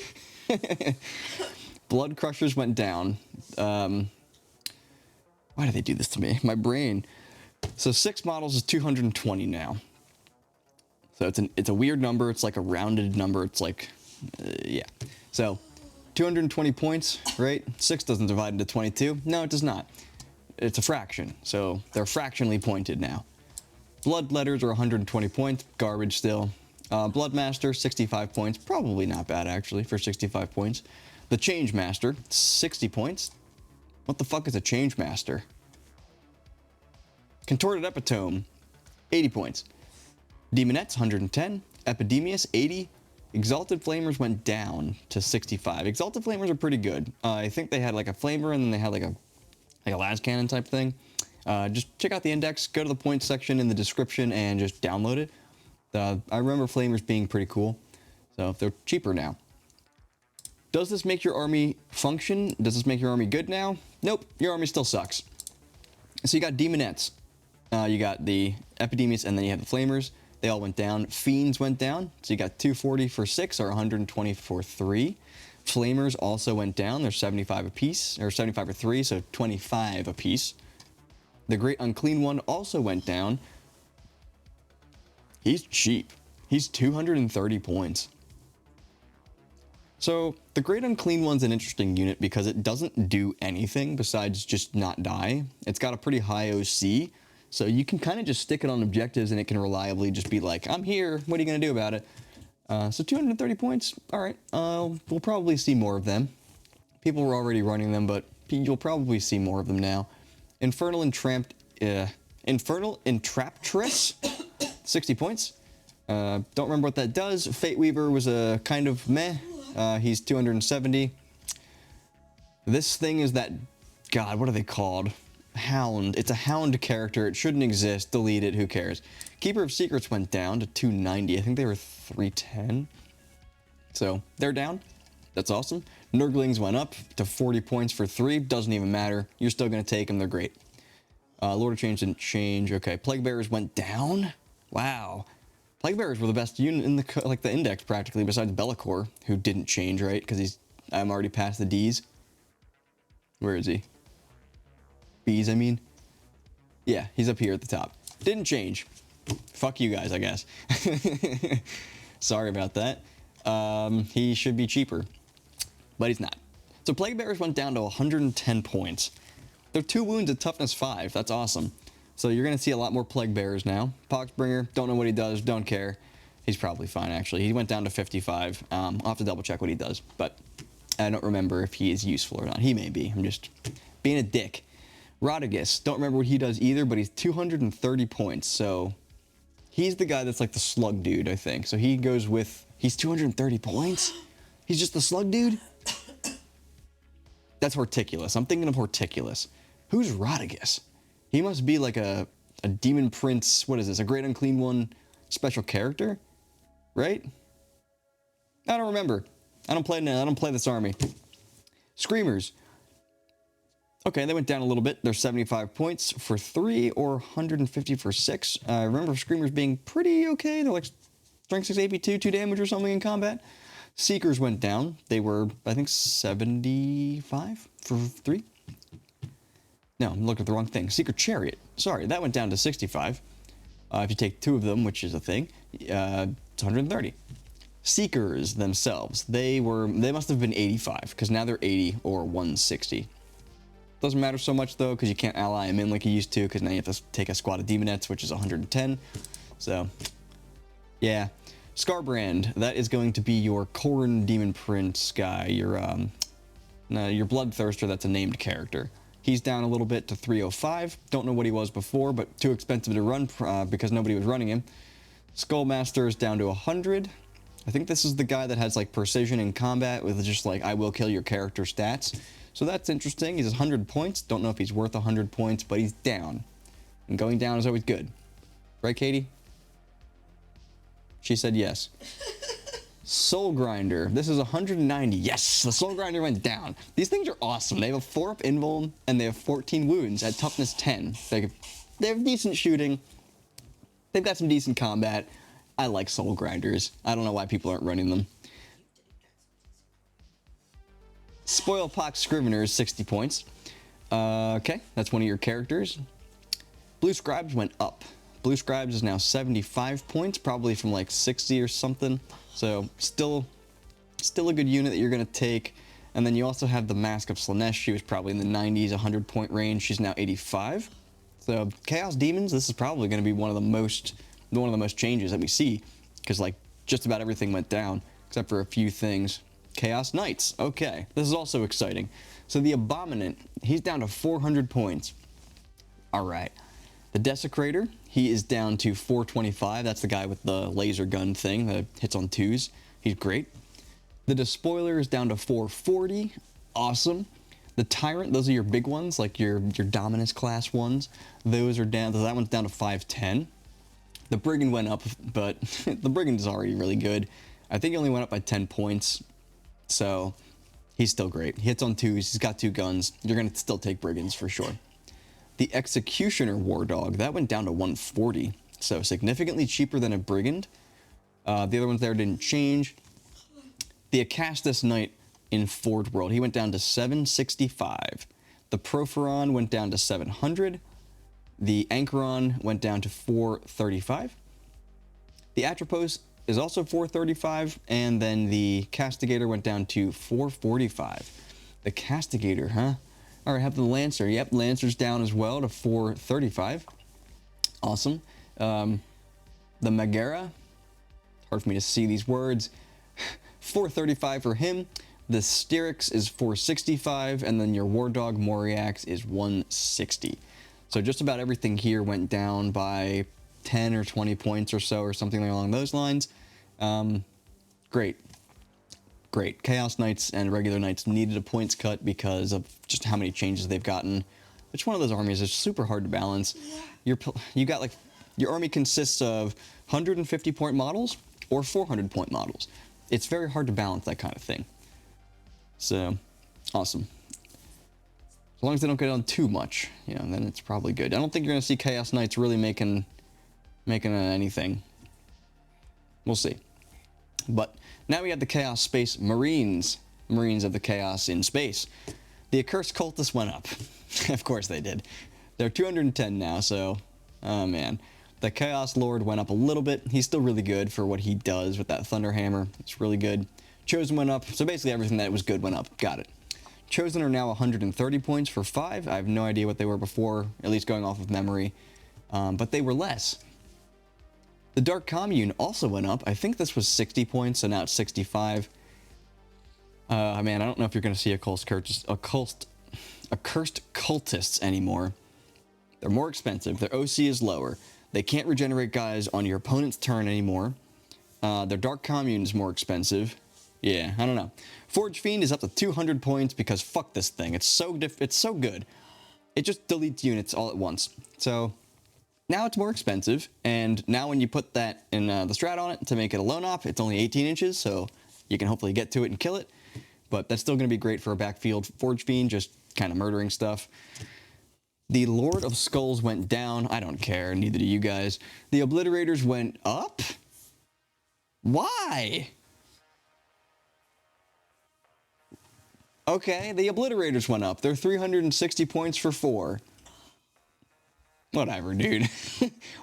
Blood Crushers went down. Why did they do this to me? My brain. So 6 models is 220 now. So it's a weird number. It's like a rounded number. It's like, yeah. So 220 points, right? 6 doesn't divide into 22. No, it does not. It's a fraction. So they're fractionally pointed now. Blood Letters are 120 points. Garbage still. Bloodmaster, 65 points. Probably not bad, actually, for 65 points. The Change Master, 60 points. What the fuck is a Change Master? Contorted Epitome, 80 points. Demonettes, 110. Epidemius, 80. Exalted Flamers went down to 65. Exalted Flamers are pretty good. I think they had like a flamer and then they had like a las cannon type thing. Just check out the index, go to the points section in the description and just download it. I remember flamers being pretty cool, so they're cheaper now. Does this make your army function? Does this make your army good now? Nope, your army still sucks. So you got Demonettes. You got the Epidemius, and then you have the Flamers. They all went down. Fiends went down. So you got 240 for 6, or 120 for 3. Flamers also went down. They're 75 apiece, or 75 for 3, so 25 apiece. The Great Unclean One also went down. He's cheap. He's 230 points. So the Great Unclean One's an interesting unit because it doesn't do anything besides just not die. It's got a pretty high OC, so you can kind of just stick it on objectives and it can reliably just be like, I'm here, what are you going to do about it? So 230 points, all right, we'll probably see more of them. People were already running them, but you'll probably see more of them now. Infernal Entraptress, 60 points. Don't remember what that does. Fate Weaver was a kind of meh. He's 270. This thing is that, God, what are they called? Hound. It's a hound character. It shouldn't exist. Delete it. Who cares? Keeper of Secrets went down to 290. I think they were 310. So they're down. That's awesome. Nurglings went up to 40 points for 3. Doesn't even matter. You're still going to take them. They're great. Lord of Change didn't change. Okay. Plague Bearers went down. Wow. Plague Bearers were the best unit in the index practically, besides Be'lakor, who didn't change, right? Because I'm already past the D's. Where is he? B's, I mean. Yeah, he's up here at the top. Didn't change. Fuck you guys, I guess. Sorry about that. He should be cheaper, but he's not. So Plague Bearers went down to 110 points. They're 2 wounds at toughness 5. That's awesome. So you're going to see a lot more Plague Bearers now. Poxbringer, don't know what he does, don't care. He's probably fine, actually. He went down to 55. I'll have to double check what he does, but I don't remember if he is useful or not. He may be. I'm just being a dick. Rodigus, don't remember what he does either, but he's 230 points. So he's the guy that's like the slug dude, I think. So he goes with... He's 230 points? He's just the slug dude? That's Horticulus. I'm thinking of Horticulus. Who's Rodigus? He must be like a Demon Prince, what is this, a Great Unclean One special character? Right? I don't remember. I don't play this army. Screamers. Okay, they went down a little bit. They're 75 points for 3 or 150 for 6. I remember Screamers being pretty okay. They're like strength 6 AP 2 damage or something in combat. Seekers went down. They were, I think, 75 for 3. No, I'm looking at the wrong thing. Seeker Chariot. Sorry, that went down to 65. If you take 2 of them, which is a thing, it's 130. Seekers themselves, they must have been 85, because now they're 80 or 160. Doesn't matter so much, though, because you can't ally them in like you used to, because now you have to take a squad of Demonettes, which is 110. So, yeah. Scarbrand, that is going to be your Khorne Demon Prince guy, your Bloodthirster that's a named character. He's down a little bit to 305. Don't know what he was before, but too expensive to run because nobody was running him. Skullmaster is down to 100. I think this is the guy that has like precision in combat with just like I will kill your character stats. So that's interesting. He's 100 points. Don't know if he's worth 100 points, but he's down. And going down is always good. Right, Katie? She said yes. Soul Grinder. This is 190. Yes, the Soul Grinder went down. These things are awesome. They have a 4-up invuln, and they have 14 wounds at toughness 10. They have decent shooting. They've got some decent combat. I like Soul Grinders. I don't know why people aren't running them. Spoilpox Scriveners, 60 points. Okay, that's one of your characters. Blue Scribes went up. Blue Scribes is now 75 points, probably from like 60 or something. So still a good unit that you're going to take. And then you also have the Mask of Slaanesh. She was probably in the 90s, 100 point range. She's now 85. So Chaos Demons, this is probably going to be one of the most changes that we see, because like just about everything went down except for a few things. Chaos Knights. Okay, this is also exciting. So the Abominant, he's down to 400 points. All right. The Desecrator, he is down to 425. That's the guy with the laser gun thing that hits on 2s. He's great. The Despoiler is down to 440. Awesome. The Tyrant, those are your big ones, like your Dominus class ones. Those are down, that one's down to 510. The Brigand went up, but the Brigand is already really good. I think he only went up by 10 points. So he's still great. He hits on 2s. He's got 2 guns. You're going to still take Brigands for sure. The Executioner War Dog, that went down to 140. So significantly cheaper than a Brigand. The other ones there didn't change. The Acastus Knight in Ford World, he went down to 765. The Proferon went down to 700. The Anchoron went down to 435. The Atropos is also 435, and then the Castigator went down to 445. The Castigator, huh? All right, have the Lancer. Yep, Lancer's down as well to 435. Awesome. The Megara, hard for me to see these words, 435 for him. The Styrax is 465, and then your War Dog Moriax is 160. So just about everything here went down by 10 or 20 points or so, or something along those lines. Great. Great. Chaos Knights and regular Knights needed a points cut because of just how many changes they've gotten. Which one of those armies is super hard to balance. You got like, your army consists of 150 point models or 400 point models. It's very hard to balance that kind of thing. So, awesome. As long as they don't get on too much, you know, then it's probably good. I don't think you're going to see Chaos Knights really making anything. We'll see. But now we have the Chaos Space Marines. Marines of the Chaos in space. The Accursed Cultists went up. Of course they did. They're 210 now, so... Oh, man. The Chaos Lord went up a little bit. He's still really good for what he does with that Thunder Hammer. It's really good. Chosen went up. So basically everything that was good went up. Got it. Chosen are now 130 points for 5. I have no idea what they were before, at least going off of memory. But they were less. The Dark Commune also went up. I think this was 60 points, so now it's 65. Man, I don't know if you're going to see Accursed Cultists anymore. They're more expensive. Their OC is lower. They can't regenerate guys on your opponent's turn anymore. Their Dark Commune is more expensive. Yeah, I don't know. Forge Fiend is up to 200 points because fuck this thing. It's so good. It just deletes units all at once. So now it's more expensive, and now when you put that in the strat on it to make it a lone op, it's only 18 inches, so you can hopefully get to it and kill it. But that's still going to be great for a backfield Forge Fiend, just kind of murdering stuff. The Lord of Skulls went down. I don't care, neither do you guys. The Obliterators went up? Why? Okay, the Obliterators went up. They're 360 points for 4. Whatever, dude.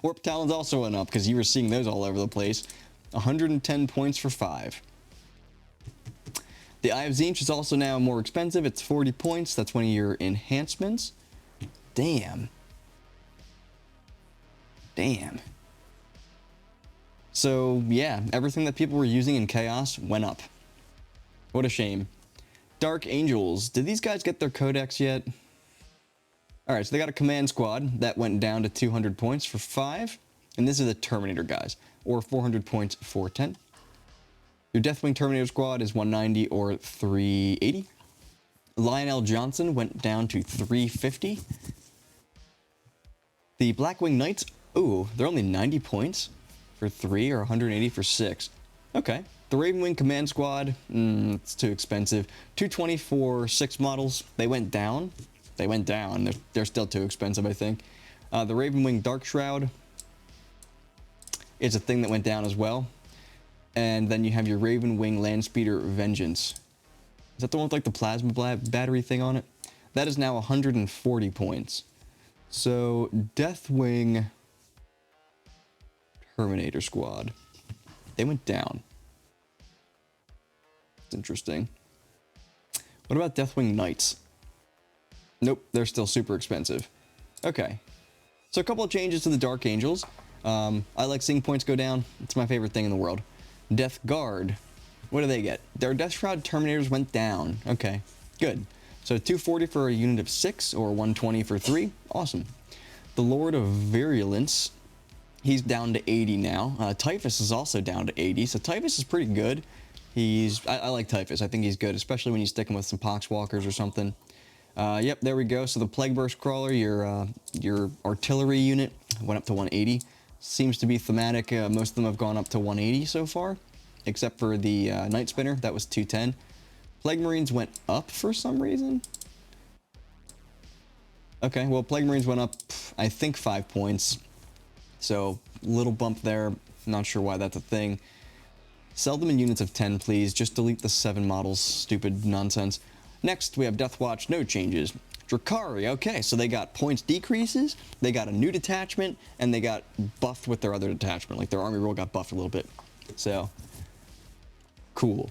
Warp Talons also went up because you were seeing those all over the place. 110 points for 5. The Eye of Tzeentch is also now more expensive. It's 40 points. That's one of your enhancements. Damn. Damn. So, yeah, everything that people were using in Chaos went up. What a shame. Dark Angels. Did these guys get their codex yet? Alright, so they got a command squad that went down to 200 points for 5. And this is the Terminator guys, or 400 points for 10. Your Deathwing Terminator squad is 190 or 380. Lionel Johnson went down to 350. The Blackwing Knights, ooh, they're only 90 points for 3 or 180 for 6. Okay. The Ravenwing Command Squad, it's too expensive. 220 for 6 models. They went down. They went down. They're still too expensive, I think. The Ravenwing Dark Shroud is a thing that went down as well. And then you have your Ravenwing Landspeeder Vengeance. Is that the one with like the plasma battery thing on it? That is now 140 points. So, Deathwing Terminator Squad. They went down. It's interesting. What about Deathwing Knights? Nope, they're still super expensive. Okay. So a couple of changes to the Dark Angels. I like seeing points go down. It's my favorite thing in the world. Death Guard. What do they get? Their Death Shroud Terminators went down. Okay, good. So 240 for a unit of 6 or 120 for 3. Awesome. The Lord of Virulence. He's down to 80 now. Typhus is also down to 80. So Typhus is pretty good. I like Typhus. I think he's good, especially when you stick him with some Poxwalkers or something. Yep, there we go. So the Plague Burst Crawler, your artillery unit, went up to 180. Seems to be thematic. Most of them have gone up to 180 so far, except for the Night Spinner. That was 210. Plague Marines went up for some reason. Okay, well, Plague Marines went up, I think, 5 points. So, little bump there. Not sure why that's a thing. Sell them in units of 10, please. Just delete the 7 models. Stupid nonsense. Next, we have Deathwatch. No changes. Drakari. Okay, so they got points decreases, they got a new detachment, and they got buffed with their other detachment. Like, their army roll got buffed a little bit. So, cool.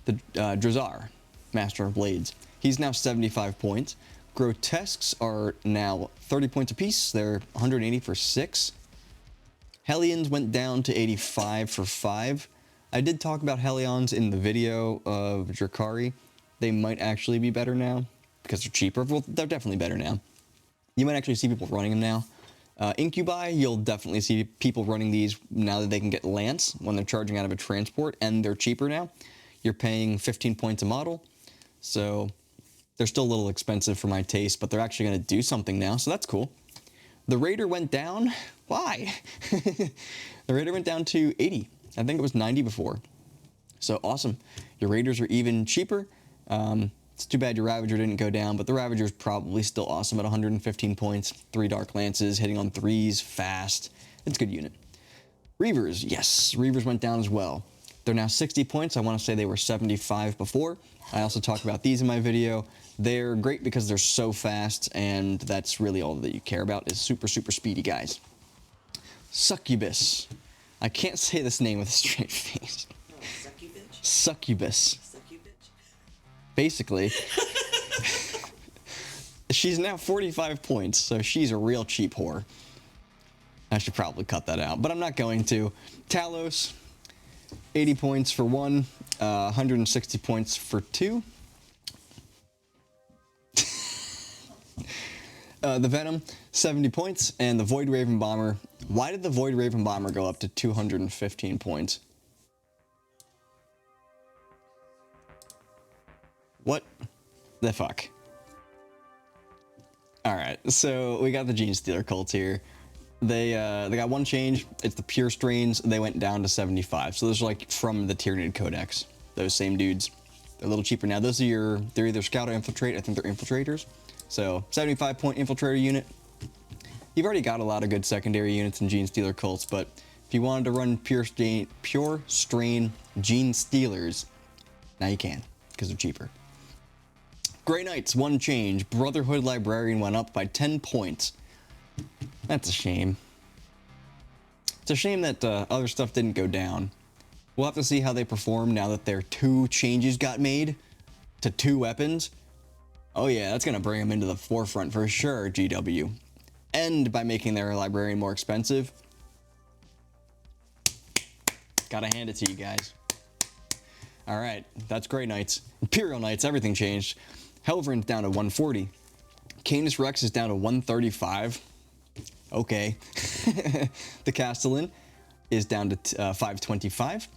The Drazar, Master of Blades. He's now 75 points. Grotesques are now 30 points apiece. They're 180 for 6. Hellions went down to 85 for 5. I did talk about Hellions in the video of Drakari. They might actually be better now because they're cheaper. Well, they're definitely better now. You might actually see people running them now. Incubi, you'll definitely see people running these now that they can get Lance when they're charging out of a transport, and they're cheaper now. You're paying 15 points a model, so they're still a little expensive for my taste, but they're actually going to do something now, so that's cool. The Raider went down. Why? The Raider went down to 80. I think it was 90 before. So awesome. Your Raiders are even cheaper. It's too bad your Ravager didn't go down, but the Ravager is probably still awesome at 115 points. 3 Dark Lances, hitting on 3s, fast. It's a good unit. Reavers, yes, Reavers went down as well. They're now 60 points. I want to say they were 75 before. I also talked about these in my video. They're great because they're so fast, and that's really all that you care about is super, super speedy guys. Succubus. I can't say this name with a straight face. Oh, succubus? Succubus. Succubus? Basically. She's now 45 points, so she's a real cheap whore. I should probably cut that out, but I'm not going to. Talos, 80 points for 1, 160 points for 2. The Venom, 70 points, and the Void Raven Bomber. Why did the Void Raven Bomber go up to 215 points? What the fuck? Alright, so we got the Gene Stealer cults here. They got one change. It's the Pure Strains. They went down to 75. So those are like from the Tyranid Codex. Those same dudes. They're a little cheaper now. Those are they're either Scout or Infiltrate. I think they're Infiltrators. So 75 point Infiltrator unit. You've already got a lot of good secondary units in Gene Stealer cults, but if you wanted to run Pure Strain Gene Stealers, now you can, because they're cheaper. Grey Knights, one change. Brotherhood Librarian went up by 10 points. That's a shame. It's a shame that other stuff didn't go down. We'll have to see how they perform now that their 2 changes got made to 2 weapons. Oh yeah, that's going to bring them into the forefront for sure, GW. And by making their Librarian more expensive. Gotta hand it to you guys. Alright, that's Grey Knights. Imperial Knights, everything changed. Helverin's down to 140. Canis Rex is down to 135. Okay. The Castellan is down to 525.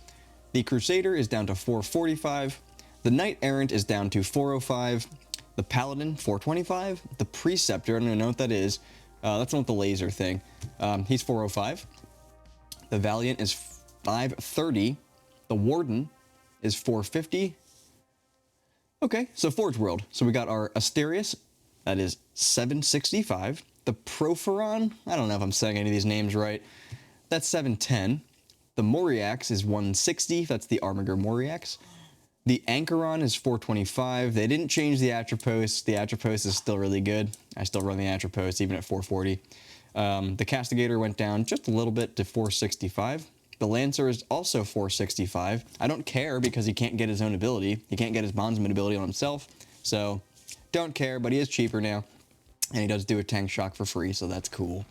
The Crusader is down to 445. The Knight Errant is down to 405. The Paladin, 425. The Preceptor, I don't even know what that is. That's not the laser thing. He's 405. The Valiant is 530. The Warden is 450. Okay, so Forge World. So we got our Asterius, that is 765. The Proferon, I don't know if I'm saying any of these names right. That's 710. The Moriax is 160. That's the Armiger Moriax. The Anchoron is 425. They didn't change the Atropos. The Atropos is still really good. I still run the Atropos even at 440. The Castigator went down just a little bit to 465. The Lancer is also 465. I don't care because he can't get his own ability. He can't get his bondsman ability on himself. So, don't care, but he is cheaper now. And he does do a tank shock for free, so that's cool.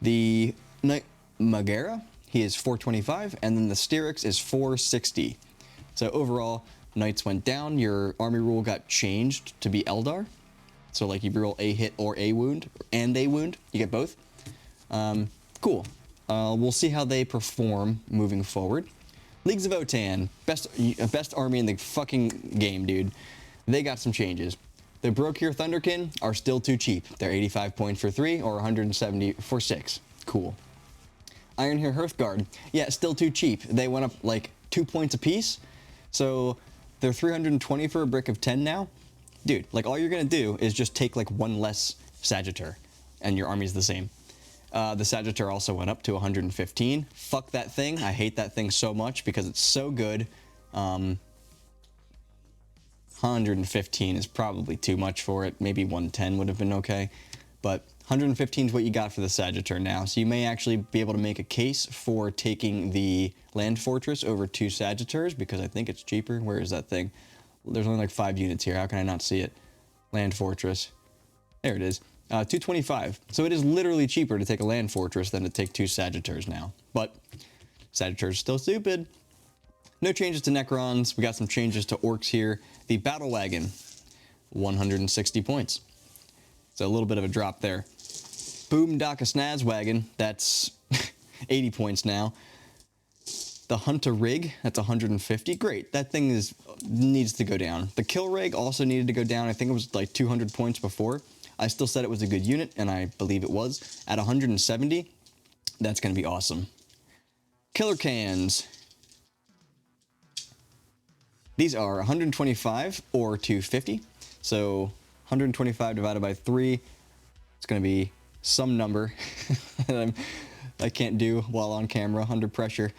The Knight Magera, he is 425, and then the Styrax is 460. So overall, Knights went down. Your army rule got changed to be Eldar. So like you roll a hit or a wound, and a wound. You get both. Cool. We'll see how they perform moving forward. Leagues of Otan, best army in the fucking game, dude. They got some changes. The Brokir Thunderkin are still too cheap. They're 85 points for 3 or 170 for 6. Cool. Ironhair Hearthguard, yeah, still too cheap. They went up like 2 points apiece. So they're 320 for a brick of 10 now. Dude, like all you're gonna do is just take like 1 less Sagittar and your army's the same. The Sagittar also went up to 115. Fuck that thing. I hate that thing so much because it's so good. 115 is probably too much for it. Maybe 110 would have been okay. But 115 is what you got for the Sagittar now. So you may actually be able to make a case for taking the Land Fortress over 2 Sagittars, because I think it's cheaper. Where is that thing? There's only like 5 units here. How can I not see it? Land Fortress. There it is. 225. So it is literally cheaper to take a Land Fortress than to take 2 Sagittars now. But Sagittars still stupid. No changes to Necrons. We got some changes to Orcs here. The Battle Wagon, 160 points. So a little bit of a drop there. Boomdaka Snaz Wagon, that's 80 points now. The Hunter Rig, that's 150. Great, that thing needs to go down. The Kill Rig also needed to go down. I think it was like 200 points before. I still said it was a good unit, and I believe it was. At 170, that's going to be awesome. Killer Cans. These are 125 or 250. So 125 divided by 3, it's going to be some number that I can't do while on camera under pressure.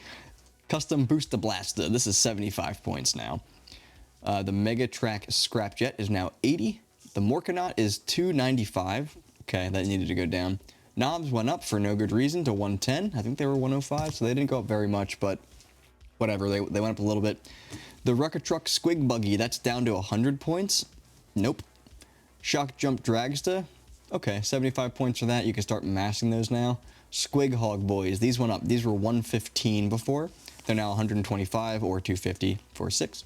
Custom Booster Blaster. This is 75 points now. The Megatrak Scrapjet is now 80. The Morkanaut is 295. Okay, that needed to go down. Knobs went up for no good reason to 110. I think they were 105, so they didn't go up very much, but whatever. They went up a little bit. The Rucker Truck Squig Buggy, that's down to 100 points. Nope. Shock Jump Dragster. Okay, 75 points for that. You can start massing those now. Squig Hog Boys. These went up. These were 115 before. They're now 125 or 250 for 6.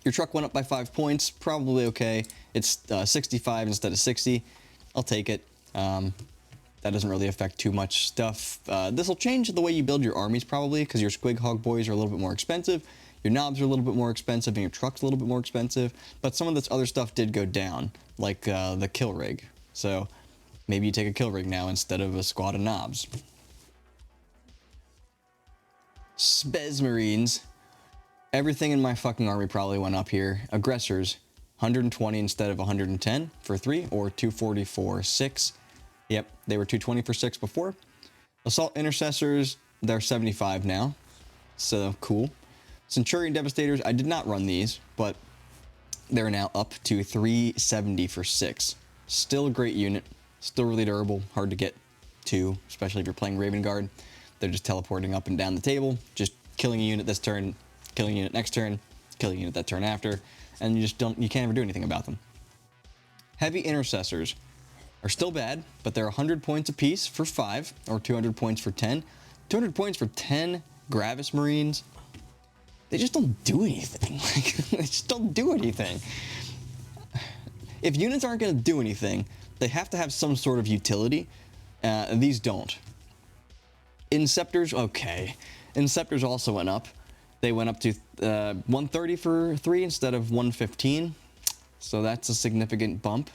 Your truck went up by 5 points. Probably okay. It's 65 instead of 60. I'll take it. That doesn't really affect too much stuff. This will change the way you build your armies probably, because your Squig Hog Boys are a little bit more expensive. Your knobs are a little bit more expensive, and your truck's a little bit more expensive. But some of this other stuff did go down, like the Kill Rig. So maybe you take a Kill Rig now instead of a squad of knobs. Spez Marines. Everything in my fucking army probably went up here. Aggressors, 120 instead of 110 for 3, or 240 for 6. Yep, they were 220 for 6 before. Assault Intercessors, they're 75 now. So cool. Centurion Devastators, I did not run these, but they're now up to 370 for 6. Still a great unit. Still really durable. Hard to get to, especially if you're playing Raven Guard. They're just teleporting up and down the table, just killing a unit this turn, killing a unit next turn, killing a unit that turn after, and you can't ever do anything about them. Heavy Intercessors are still bad, but they're 100 points apiece for 5, or 200 points for 10. 200 points for 10 Gravis Marines. They just don't do anything. They just don't do anything. If units aren't going to do anything, they have to have some sort of utility. And these don't. Inceptors, okay. Inceptors also went up. They went up to 130 for 3 instead of 115. So that's a significant bump.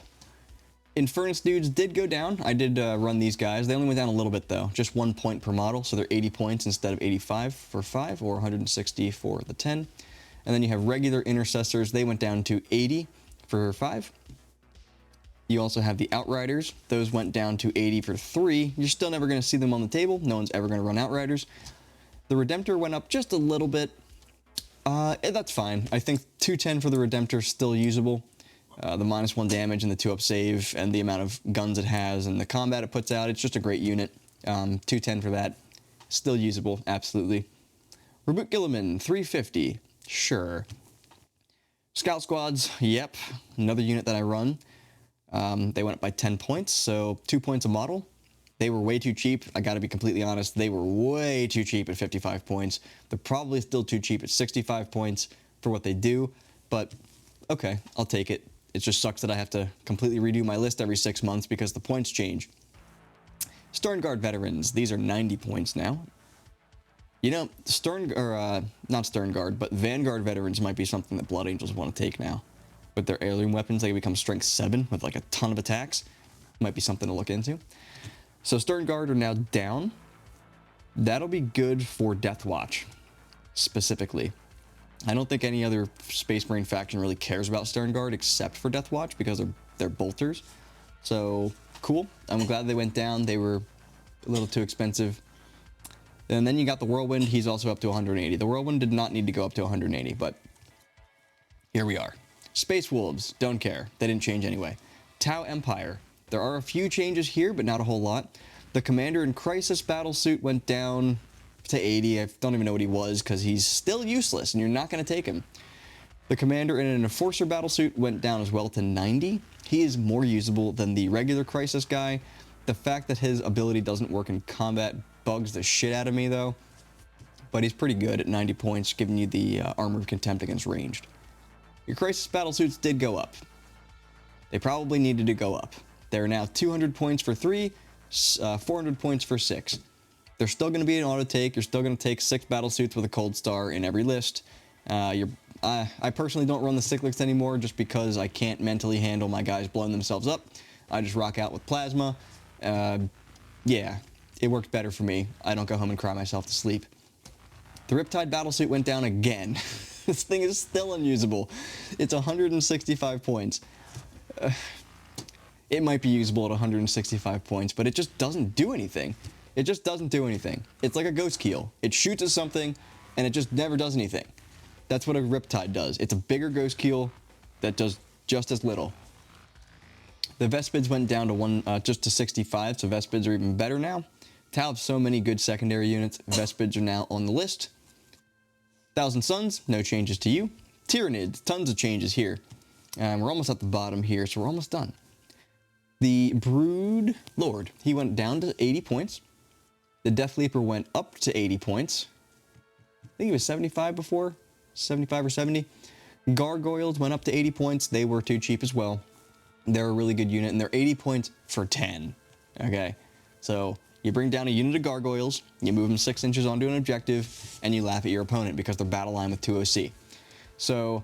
Infernus dudes did go down. I did run these guys. They only went down a little bit though. Just 1 point per model. So they're 80 points instead of 85 for 5, or 160 for the 10. And then you have regular Intercessors. They went down to 80 for 5. You also have the Outriders. Those went down to 80 for 3. You're still never going to see them on the table. No one's ever going to run Outriders. The Redemptor went up just a little bit. That's fine. I think 210 for the Redemptor is still usable. The -1 damage and the 2-up save and the amount of guns it has and the combat it puts out, it's just a great unit. 210 for that. Still usable, absolutely. Reboot Gilliman, 350. Sure. Scout Squads, yep. Another unit that I run. They went up by 10 points, so 2 points a model. They were way too cheap. I gotta be completely honest. They were way too cheap at 55 points. They're probably still too cheap at 65 points for what they do, but okay, I'll take it. It just sucks that I have to completely redo my list every 6 months because the points change. Sternguard Veterans, these are 90 points now. You know, not Sternguard, but Vanguard Veterans might be something that Blood Angels want to take now. With their heirloom weapons, they become strength 7 with like a ton of attacks. Might be something to look into. So Sternguard are now down. That'll be good for Deathwatch, specifically. I don't think any other Space Marine faction really cares about Sternguard except for Deathwatch because they're bolters. So, cool. I'm glad they went down. They were a little too expensive. And then you got the Whirlwind. He's also up to 180. The Whirlwind did not need to go up to 180, but here we are. Space Wolves, don't care. They didn't change anyway. Tau Empire, There are a few changes here, but not a whole lot. The Commander in Crisis Battlesuit went down to 80. I don't even know what he was because he's still useless and you're not going to take him. The Commander in an Enforcer Battlesuit went down as well to 90. He is more usable than the regular Crisis guy. The fact that his ability doesn't work in combat bugs the shit out of me though. But he's pretty good at 90 points, giving you the Armor of Contempt against ranged. Your Crisis Battlesuits did go up. They probably needed to go up. They're now 200 points for 3, 400 points for 6. They're still going to be an auto take. You're still going to take 6 Battlesuits with a Cold Star in every list. I personally don't run the Cyclics anymore just because I can't mentally handle my guys blowing themselves up. I just rock out with Plasma. Yeah, it works better for me. I don't go home and cry myself to sleep. The Riptide Battlesuit went down again. This thing is still unusable. It's 165 points. It might be usable at 165 points, but it just doesn't do anything. It just doesn't do anything. It's like a Ghost Keel. It shoots at something, and it just never does anything. That's what a Riptide does. It's a bigger Ghost Keel that does just as little. The Vespids went down to just to 65, so Vespids are even better now. To have so many good secondary units, Vespids are now on the list. Thousand Suns, no changes to you. Tyranids, tons of changes here. We're almost at the bottom here, so we're almost done. The Brood Lord, he went down to 80 points. The Death Leaper went up to 80 points. I think he was 75 before, 75 or 70. Gargoyles went up to 80 points. They were too cheap as well. They're a really good unit, and they're 80 points for 10. Okay, so you bring down a unit of Gargoyles, you move them 6 inches onto an objective, and you laugh at your opponent because they're battle line with 2 OC. So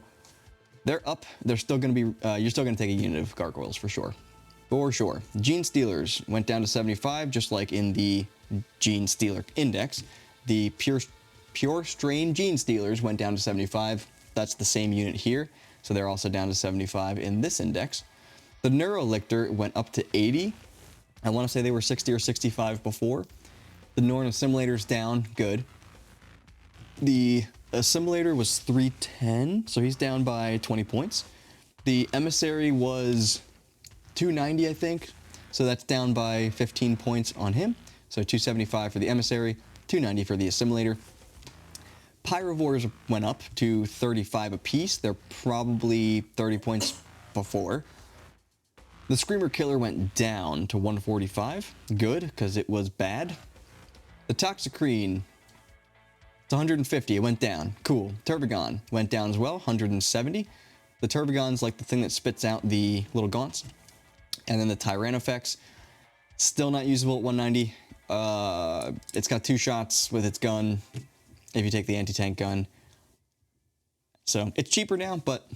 they're up. They're still going to be. You're still going to take a unit of Gargoyles for sure. For sure. Gene Stealers went down to 75, just like in the Gene Stealer Index. The Pure Strain Gene Stealers went down to 75. That's the same unit here, so they're also down to 75 in this index. The Neurolictor went up to 80. I want to say they were 60 or 65 before. The Norn Assimilator's down, good. The Assimilator was 310, so he's down by 20 points. The Emissary was 290, I think, so that's down by 15 points on him. So 275 for the Emissary, 290 for the Assimilator. Pyrovores went up to 35 apiece. They're probably 30 points before. The Screamer Killer went down to 145. Good, because it was bad. The Toxicrene, it's 150. It went down. Cool. Turbigon went down as well, 170. The Turbigon's like the thing that spits out the little gaunts. And then the Tyrannofex, still not usable at 190. It's got 2 shots with its gun if you take the anti-tank gun. So it's cheaper now, but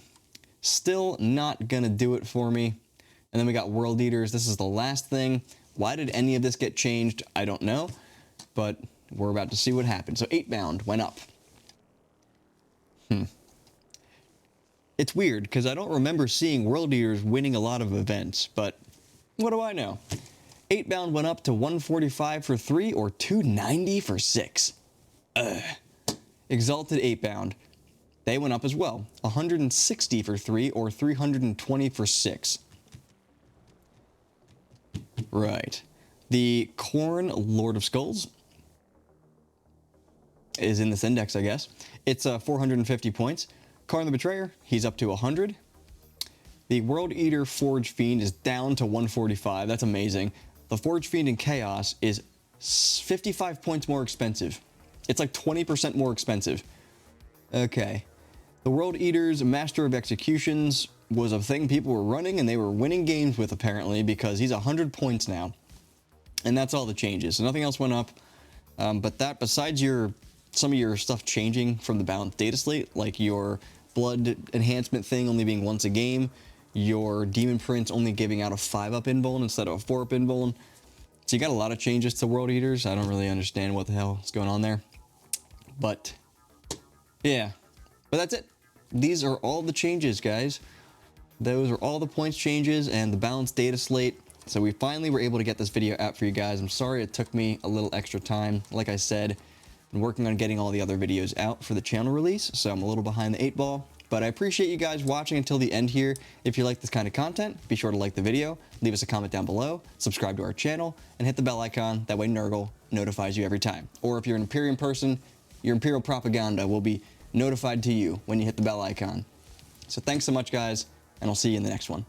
still not gonna do it for me. And then we got World Eaters. This is the last thing. Why did any of this get changed? I don't know, but we're about to see what happened. So 8-bound went up. It's weird because I don't remember seeing World Eaters winning a lot of events, but what do I know? 8-bound went up to 145 for 3 or 290 for 6. Exalted 8-bound. They went up as well. 160 for 3 or 320 for 6. Right. The Khorne Lord of Skulls is in this index, I guess. It's 450 points. Karn the Betrayer, he's up to 100. The World Eater Forge Fiend is down to 145. That's amazing. The Forge Fiend in Chaos is 55 points more expensive. It's like 20% more expensive. Okay. The World Eater's Master of Executions was a thing people were running and they were winning games with apparently because he's 100 points now. And that's all the changes. So nothing else went up. But that, besides some of your stuff changing from the balanced data slate, like your blood enhancement thing only being once a game, your Demon Prince only giving out a 5-up invuln instead of a 4-up invuln. So you got a lot of changes to World Eaters. I don't really understand what the hell is going on there. But yeah, but that's it. These are all the changes, guys. Those are all the points changes and the balanced data slate. So we finally were able to get this video out for you guys. I'm sorry it took me a little extra time. Like I said, I'm working on getting all the other videos out for the channel release, so I'm a little behind the 8 ball, But I appreciate you guys watching until the end here. If you like this kind of content, be sure to like the video, leave us a comment down below, subscribe to our channel, and hit the bell icon. That way Nurgle notifies you every time. Or if you're an Imperium person, your Imperial propaganda will be notified to you when you hit the bell icon. So thanks so much, guys, and I'll see you in the next one.